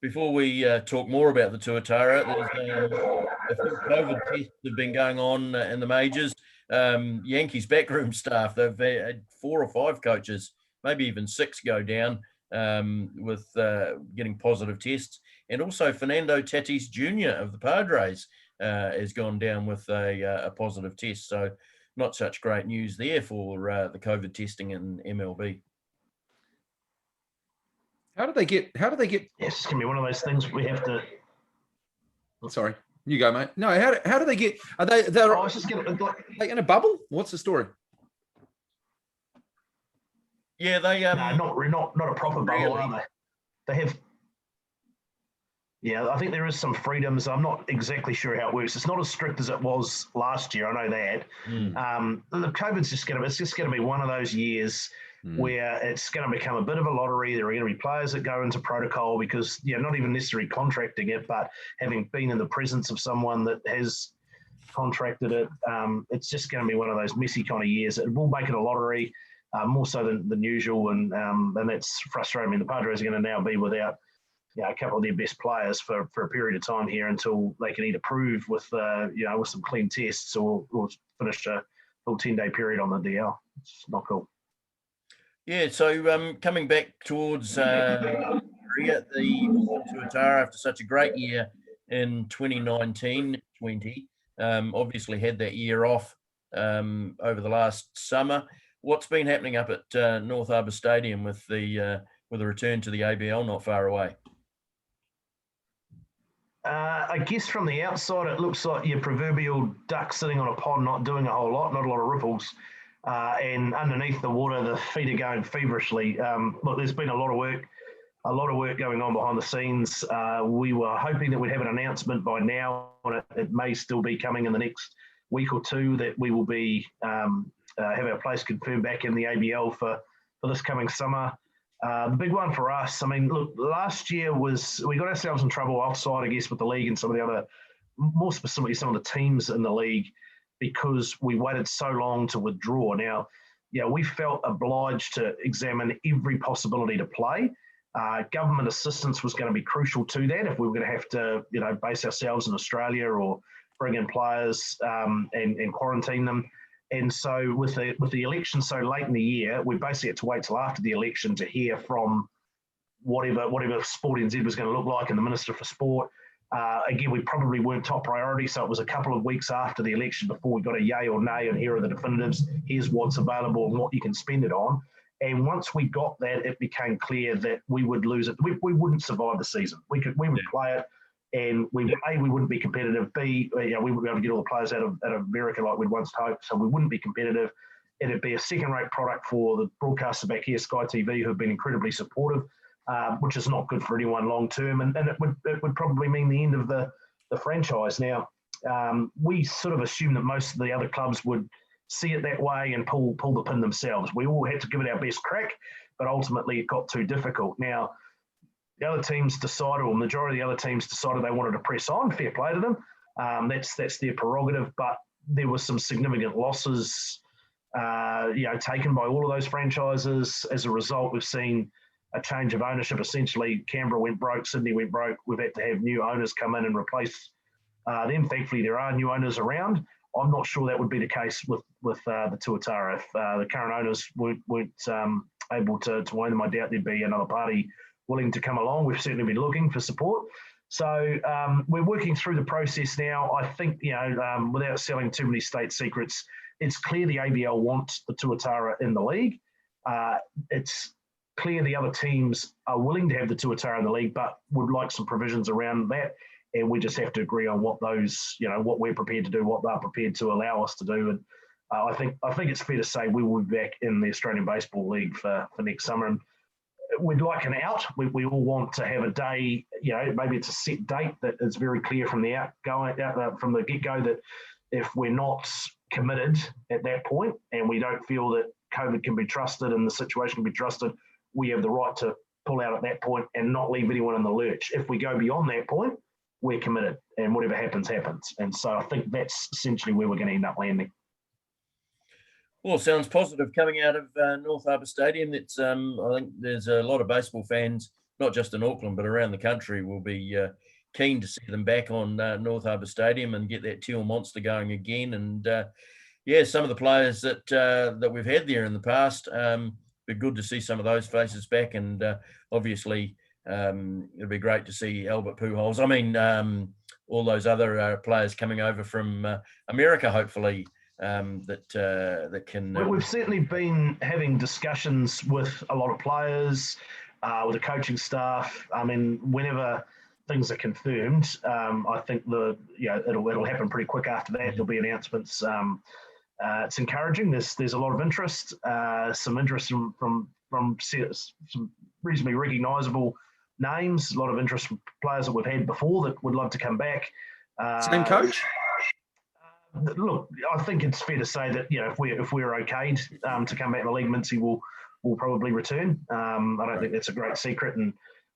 Before we talk more about the Tuatara, there's a few COVID tests have been going on in the majors. Yankees backroom staff, they've had 4 or 5 coaches, maybe even 6 go down with getting positive tests. And also Fernando Tatis Jr. of the Padres has gone down with a positive test. So not such great news there for the COVID testing in MLB. How do they get? Yes, it's gonna be one of those things we have to. Sorry, you go, mate. No, how do they get? Are they? They're like in a bubble. What's the story? Yeah, they no, not a proper bubble, really. are they? They have. Yeah, I think there is some freedoms. I'm not exactly sure how it works. It's not as strict as it was last year. I know that. The COVID's just going to be one of those years where it's going to become a bit of a lottery. There are going to be players that go into protocol because, not even necessarily contracting it, but having been in the presence of someone that has contracted it, it's just going to be one of those messy kind of years. It will make it a lottery, more so than usual, and that's frustrating. I mean, the Padres are going to now be without a couple of their best players for a period of time here until they can either prove with some clean tests or finish a full 10-day period on the DL. It's not cool. Yeah, so coming back towards the Tuatara after such a great year in 2019-20, obviously had that year off over the last summer. What's been happening up at North Harbour Stadium with the return to the ABL not far away? I guess from the outside, it looks like your proverbial duck sitting on a pond, not doing a whole lot, not a lot of ripples. And underneath the water, the feet are going feverishly. Look, there's been a lot of work going on behind the scenes. We were hoping that we'd have an announcement by now, and it may still be coming in the next week or two, that we will be have our place confirmed back in the ABL for this coming summer. The big one for us, I mean, look, last year we got ourselves in trouble offside, I guess, with the league and some of the other, more specifically, some of the teams in the league, because we waited so long to withdraw. Now, we felt obliged to examine every possibility to play. Government assistance was going to be crucial to that if we were going to have to, base ourselves in Australia or bring in players and quarantine them. And so with the election so late in the year, we basically had to wait till after the election to hear from whatever Sport NZ was going to look like and the Minister for Sport. Again, we probably weren't top priority, so it was a couple of weeks after the election before we got a yay or nay, and here are the definitives. Here's what's available and what you can spend it on. And once we got that, it became clear that we would lose it. We wouldn't survive the season. We would play it, and we wouldn't be competitive. B, we wouldn't be able to get all the players out of America like we'd once hoped, so we wouldn't be competitive. It'd be a second-rate product for the broadcaster back here, Sky TV, who have been incredibly supportive. Which is not good for anyone long term, and it would probably mean the end of the franchise. Now, we sort of assumed that most of the other clubs would see it that way and pull the pin themselves. We all had to give it our best crack, but ultimately it got too difficult. Now, the other teams decided, or majority of the other teams decided they wanted to press on. Fair play to them. That's their prerogative, but there were some significant losses, taken by all of those franchises. As a result, we've seen a change of ownership. Essentially, Canberra went broke, Sydney went broke. We've had to have new owners come in and replace them. Thankfully, there are new owners around. I'm not sure that would be the case with the Tuatara. If the current owners weren't able to own them, I doubt there'd be another party willing to come along. We've certainly been looking for support. So we're working through the process now. I think, without selling too many state secrets, it's clear the ABL wants the Tuatara in the league. It's clear the other teams are willing to have the Tuatara in the league, but would like some provisions around that. And we just have to agree on what those, what we're prepared to do, what they're prepared to allow us to do. And I think it's fair to say we will be back in the Australian Baseball League for next summer. And we'd like an out. We all want to have a day, maybe it's a set date that is very clear from the from the get-go, that if we're not committed at that point and we don't feel that COVID can be trusted and the situation can be trusted, we have the right to pull out at that point and not leave anyone in the lurch. If we go beyond that point, we're committed, and whatever happens, happens. And so I think that's essentially where we're going to end up landing. Well, sounds positive coming out of North Harbour Stadium. It's I think there's a lot of baseball fans, not just in Auckland, but around the country, will be keen to see them back on North Harbour Stadium and get that teal monster going again. And some of the players that we've had there in the past, be good to see some of those faces back, and obviously it'd be great to see Albert Pujols. I mean, all those other players coming over from America, hopefully, that can. We've certainly been having discussions with a lot of players, with the coaching staff. I mean, whenever things are confirmed, I think it'll happen pretty quick after that. There'll be announcements. It's encouraging. There's a lot of interest, some interest from some reasonably recognisable names, a lot of interest from players that we've had before that would love to come back. Same coach? Look, I think it's fair to say that if we're okayed to come back in the league, Mincy will will probably return. I don't think that's a great secret, and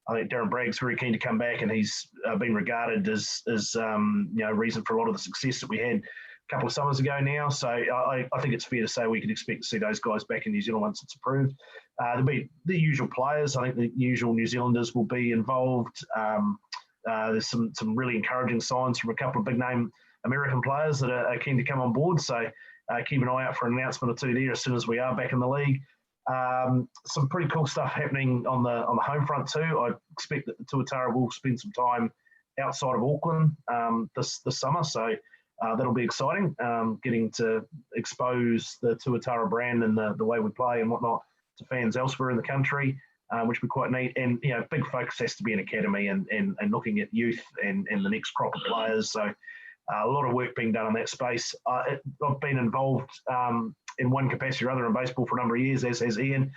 I think Darren Bragg's very keen to come back, and he's been regarded as reason for a lot of the success that we had a couple of summers ago now. So I think it's fair to say we can expect to see those guys back in New Zealand once it's approved. There'll be the usual players. I think the usual New Zealanders will be involved. There's some really encouraging signs from a couple of big name American players that are keen to come on board. So keep an eye out for an announcement or two there as soon as we are back in the league. Some pretty cool stuff happening on the home front too. I expect that the Tuatara will spend some time outside of Auckland this summer, so that'll be exciting. Getting to expose the Tuatara brand and the way we play and whatnot to fans elsewhere in the country, which would be quite neat. And big focus has to be an academy and looking at youth and the next crop of players. So a lot of work being done in that space. I've been involved in one capacity or other in baseball for a number of years, as has Ian.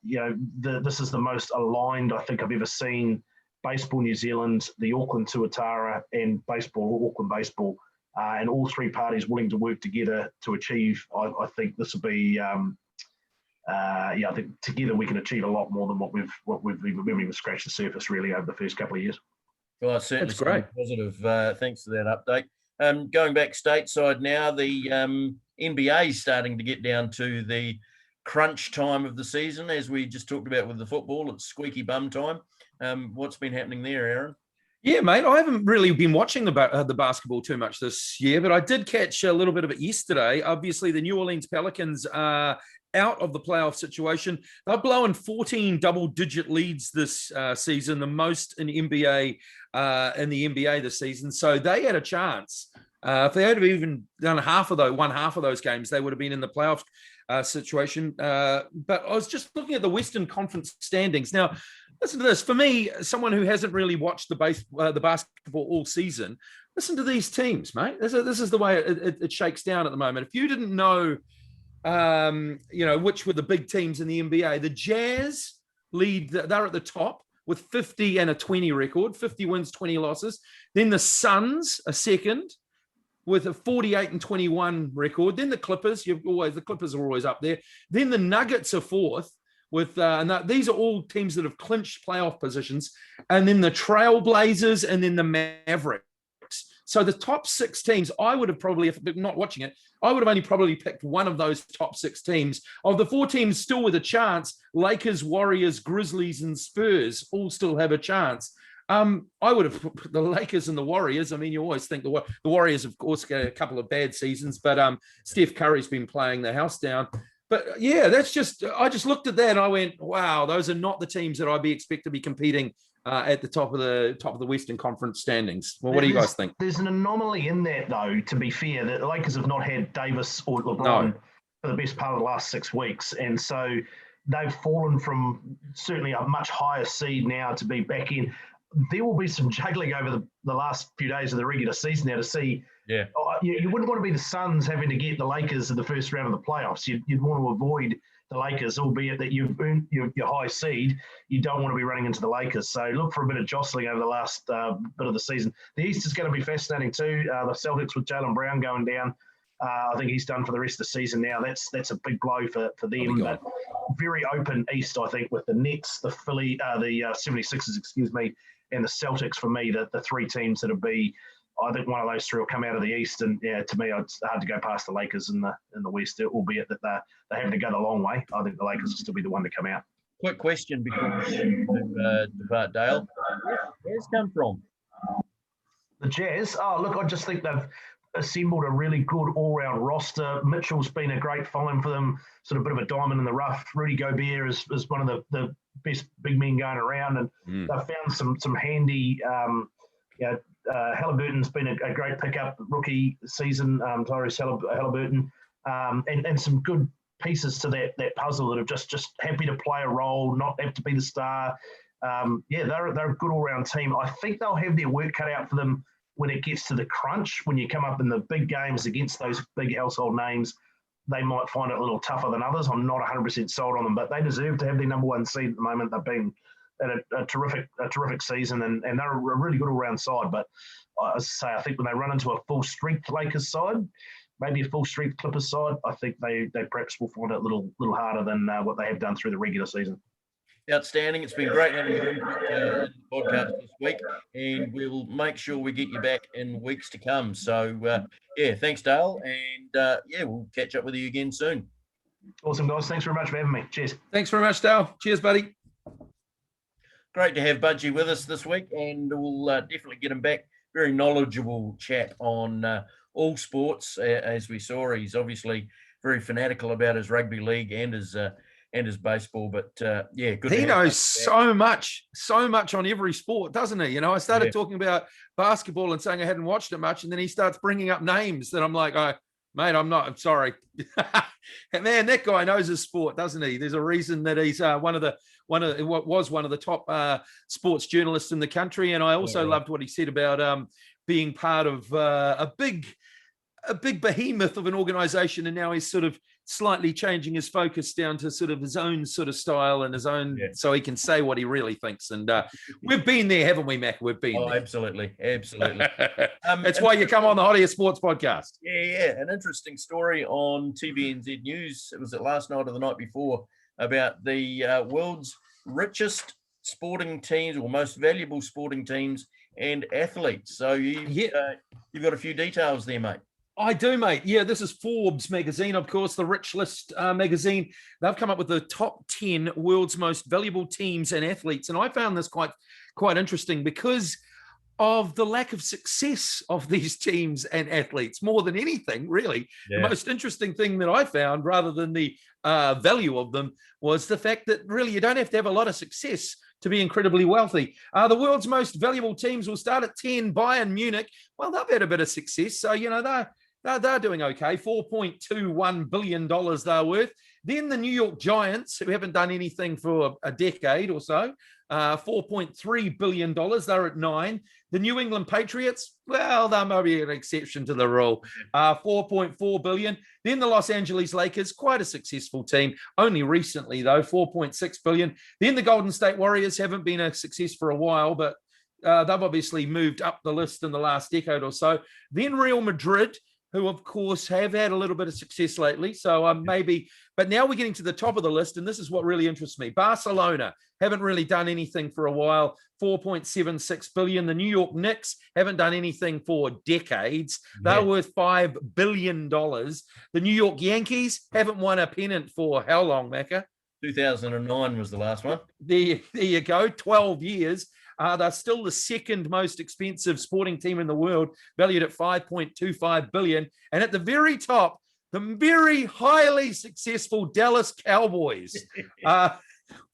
This is the most aligned I think I've ever seen Baseball New Zealand, the Auckland Tuatara, and Baseball Auckland Baseball, and all three parties willing to work together to achieve. I think this will be. I think together we can achieve a lot more than what we've even scratched the surface really over the first couple of years. Well, it's certainly That's great. Positive. Thanks for that update. Going back stateside now, the NBA is starting to get down to the crunch time of the season, as we just talked about with the football. It's squeaky bum time. What's been happening there, Aaron? Yeah, mate, I haven't really been watching the basketball too much this year, but I did catch a little bit of it yesterday. Obviously, the New Orleans Pelicans are out of the playoff situation. They've blown 14 double-digit leads this season, the most in the NBA this season. So they had a chance. If they had even done one half of those games, they would have been in the playoff situation. But I was just looking at the Western Conference standings. Now, listen to this. For me, someone who hasn't really watched the basketball all season, listen to these teams, mate. This is the way it shakes down at the moment. If you didn't know, which were the big teams in the NBA, the Jazz lead. They're at the top with 50 and a 20 record, 50 wins, 20 losses. Then the Suns are second with a 48 and 21 record. Then the Clippers. The Clippers are always up there. Then the Nuggets are fourth. These are all teams that have clinched playoff positions, and then the Trailblazers, and then the Mavericks. So the top six teams, I would have probably, if not watching it, I would have only probably picked one of those top six teams. Of the four teams still with a chance, Lakers, Warriors, Grizzlies, and Spurs all still have a chance. I would have put the Lakers and the Warriors. I mean, you always think the Warriors, of course, get a couple of bad seasons, but Steph Curry's been playing the house down. But yeah, I just looked at that and I went, wow, those are not the teams that I'd be expect to be competing at the top of the Western Conference standings. Well, what do you guys think? There's an anomaly in that, though, to be fair. The Lakers have not had Davis or LeBron for the best part of the last 6 weeks. And so they've fallen from certainly a much higher seed now to be back in. There will be some juggling over the last few days of the regular season now to see. Yeah. You wouldn't want to be the Suns having to get the Lakers in the first round of the playoffs. You'd want to avoid the Lakers, albeit that you've earned your high seed. You don't want to be running into the Lakers. So look for a bit of jostling over the last bit of the season. The East is going to be fascinating too. The Celtics with Jaylen Brown going down. I think he's done for the rest of the season now. That's a big blow for them. But very open East, I think, with the Nets, the 76ers, and the Celtics for me, the three teams that'll be. I think one of those three will come out of the East, and to me, it's hard to go past the Lakers in the West, albeit that they're having to go the long way. I think the Lakers will still be the one to come out. Quick question before we depart, Dale. Where's come from? The Jazz? Oh, look, I just think they've assembled a really good all-round roster. Mitchell's been a great find for them, sort of a bit of a diamond in the rough. Rudy Gobert is one of the best big men going around, and they've found some handy Halliburton's been a great pickup rookie season, Tyrese Halliburton, and some good pieces to that puzzle that are just happy to play a role, not have to be the star. They're a good all-round team. I think they'll have their work cut out for them when it gets to the crunch. When you come up in the big games against those big household names, they might find it a little tougher than others. I'm not 100% sold on them, but they deserve to have their number one seed at the moment. They've been at a terrific season, and they're a really good all-round side. But as I say, I think when they run into a full-strength Lakers side, maybe a full strength Clippers side, I think they perhaps will find it a little harder than what they have done through the regular season. Outstanding. It's been great having you in the podcast this week, and we'll make sure we get you back in weeks to come. So, thanks, Dale, and we'll catch up with you again soon. Awesome, guys. Thanks very much for having me. Cheers. Thanks very much, Dale. Cheers, buddy. Great to have Budgie with us this week, and we'll definitely get him back. Very knowledgeable chap on all sports, as we saw. He's obviously very fanatical about his rugby league and his baseball, but good. He knows so much on every sport, doesn't he? You know, I started talking about basketball and saying I hadn't watched it much, and then he starts bringing up names that I'm like, oh, mate, I'm sorry. Man, that guy knows his sport, doesn't he? There's a reason that he's one of the top sports journalists in the country. And I also loved what he said about being part of a big behemoth of an organization, and now he's sort of slightly changing his focus down to sort of his own sort of style and his own, so he can say what he really thinks. And we've been there, haven't we, Mac? We've been there. Absolutely. That's why you come on the Hot Air Sports podcast. Yeah. An interesting story on TVNZ News. It was last night or the night before about the world's richest sporting teams or most valuable sporting teams and athletes. So you've got a few details there, mate. I do, mate. Yeah, this is Forbes magazine, of course, the Rich List magazine. They've come up with the top 10 world's most valuable teams and athletes. And I found this quite interesting because of the lack of success of these teams and athletes more than anything, really. The most interesting thing that I found, rather than the value of them, was the fact that really you don't have to have a lot of success to be incredibly wealthy. The world's most valuable teams will start at 10. Bayern Munich, well, they've had a bit of success. So, you know, they're doing okay. $4.21 billion they're worth. Then the New York Giants, who haven't done anything for a decade or so, $4.3 billion. They're at 9. The New England Patriots, well, they may be an exception to the rule. $4.4 billion. Then the Los Angeles Lakers, quite a successful team. Only recently, though, $4.6 billion. Then the Golden State Warriors haven't been a success for a while, but they've obviously moved up the list in the last decade or so. Then Real Madrid, who, of course, have had a little bit of success lately. So but now we're getting to the top of the list, and this is what really interests me. Barcelona haven't really done anything for a while, $4.76 billion. The New York Knicks haven't done anything for decades. They're worth $5 billion. The New York Yankees haven't won a pennant for how long, Macca? 2009 was the last one. There you go, 12 years. They're still the second most expensive sporting team in the world, valued at $5.25 billion. And at the very top, the very highly successful Dallas Cowboys,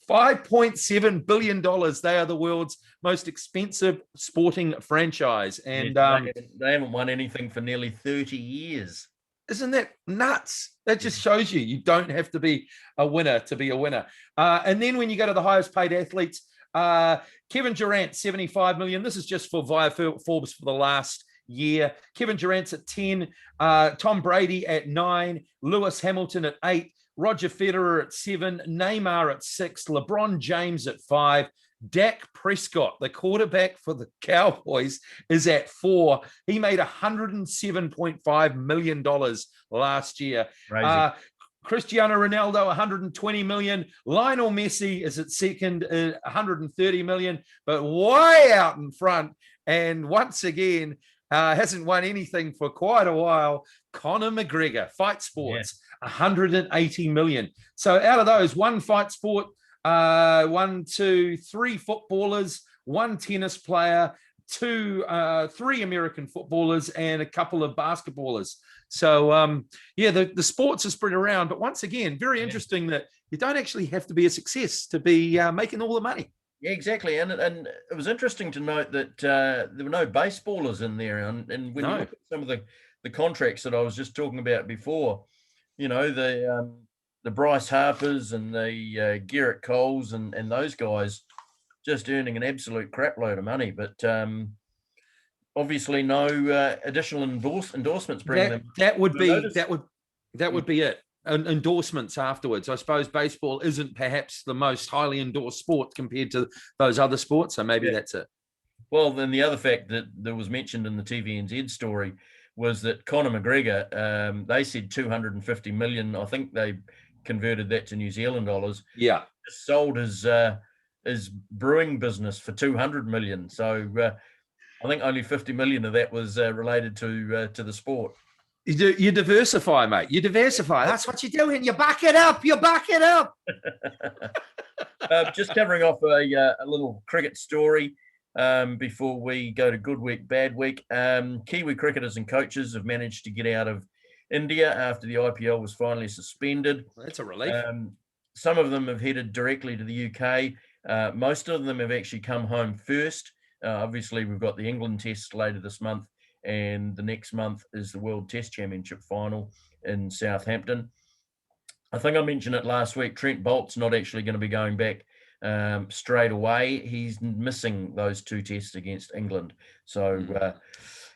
$5.7 billion. They are the world's most expensive sporting franchise. And they haven't won anything for nearly 30 years. Isn't that nuts? That just shows you don't have to be a winner to be a winner. And then when you go to the highest paid athletes, Kevin Durant, $75 million. This is just via Forbes for the last year. Kevin Durant's at 10, Tom Brady at 9, Lewis Hamilton at 8, Roger Federer at 7, Neymar at 6, LeBron James at 5, Dak Prescott, the quarterback for the Cowboys, is at 4. He made $107.5 million last year. Cristiano Ronaldo, $120 million. Lionel Messi is at second, $130 million, but way out in front. And once again, hasn't won anything for quite a while. Conor McGregor, Fight Sports, $180 million. So out of those, one fight sport, 1, 2, 3 footballers, 1 tennis player, 3 American footballers, and a couple of basketballers. So, the sports are spread around. But once again, very interesting that you don't actually have to be a success to be making all the money. Yeah, exactly. And it was interesting to note that there were no baseballers in there. And when you look at some of the contracts that I was just talking about before, you know, the Bryce Harpers and the Garrett Coles and those guys just earning an absolute crap load of money. But obviously no additional endorsements bringing them. That would be it. Endorsements afterwards. I suppose baseball isn't perhaps the most highly endorsed sport compared to those other sports, so maybe that's it. Well, then the other fact that was mentioned in the TVNZ story was that Conor McGregor, they said 250 million. I think they converted that to New Zealand dollars. Yeah. Sold his brewing business for 200 million. So I think only 50 million of that was related to the sport. You diversify, mate. You diversify. That's what you're doing. You back it up. You back it up. Just covering off a little cricket story before we go to good week, bad week. Kiwi cricketers and coaches have managed to get out of India after the IPL was finally suspended. That's a relief. Some of them have headed directly to the UK. Most of them have actually come home first. Obviously, we've got the England Test later this month, and the next month is the World Test Championship final in Southampton. I think I mentioned it last week. Trent Bolt's not actually going to be going back straight away. He's missing those 2 tests against England. So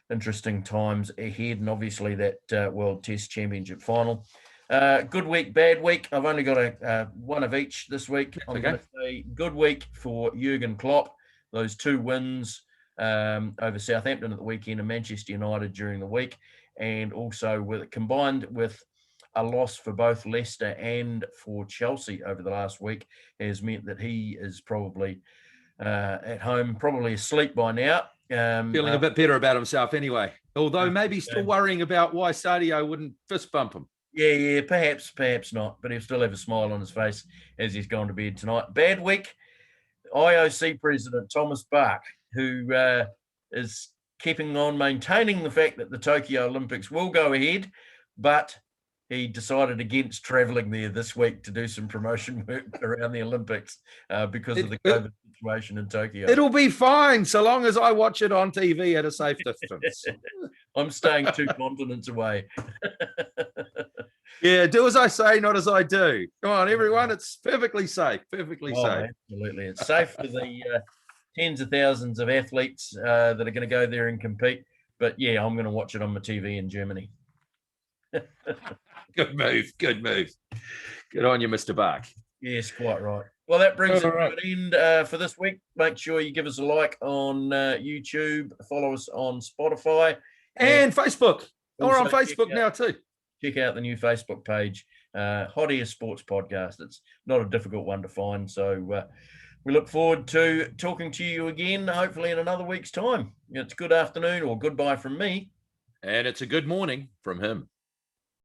interesting times ahead, and obviously that World Test Championship final. Good week, bad week. I've only got one of each this week. I'm going to say good week for Jurgen Klopp. Those 2 wins over Southampton at the weekend and Manchester United during the week, and also combined with a loss for both Leicester and for Chelsea over the last week, has meant that he is probably at home, probably asleep by now. Feeling a bit better about himself anyway, although maybe still worrying about why Sadio wouldn't fist bump him. Yeah, perhaps not, but he'll still have a smile on his face as he's gone to bed tonight. Bad week, IOC President Thomas Bach, who is keeping on maintaining the fact that the Tokyo Olympics will go ahead, but he decided against travelling there this week to do some promotion work around the Olympics because of the COVID situation in Tokyo. It'll be fine so long as I watch it on TV at a safe distance. I'm staying 2 continents away. Yeah, do as I say, not as I do. Come on, everyone. It's perfectly safe. Perfectly safe. Absolutely. It's safe for the tens of thousands of athletes that are going to go there and compete. But yeah, I'm going to watch it on my TV in Germany. Good move. Good move. Good on you, Mr. Bach. Yes, quite right. Well, that brings it to an end for this week. Make sure you give us a like on YouTube, follow us on Spotify. And Facebook. We're on Facebook now too. Check out the new Facebook page, Hot Air Sports Podcast. It's not a difficult one to find. So we look forward to talking to you again, hopefully in another week's time. It's good afternoon or goodbye from me. And it's a good morning from him.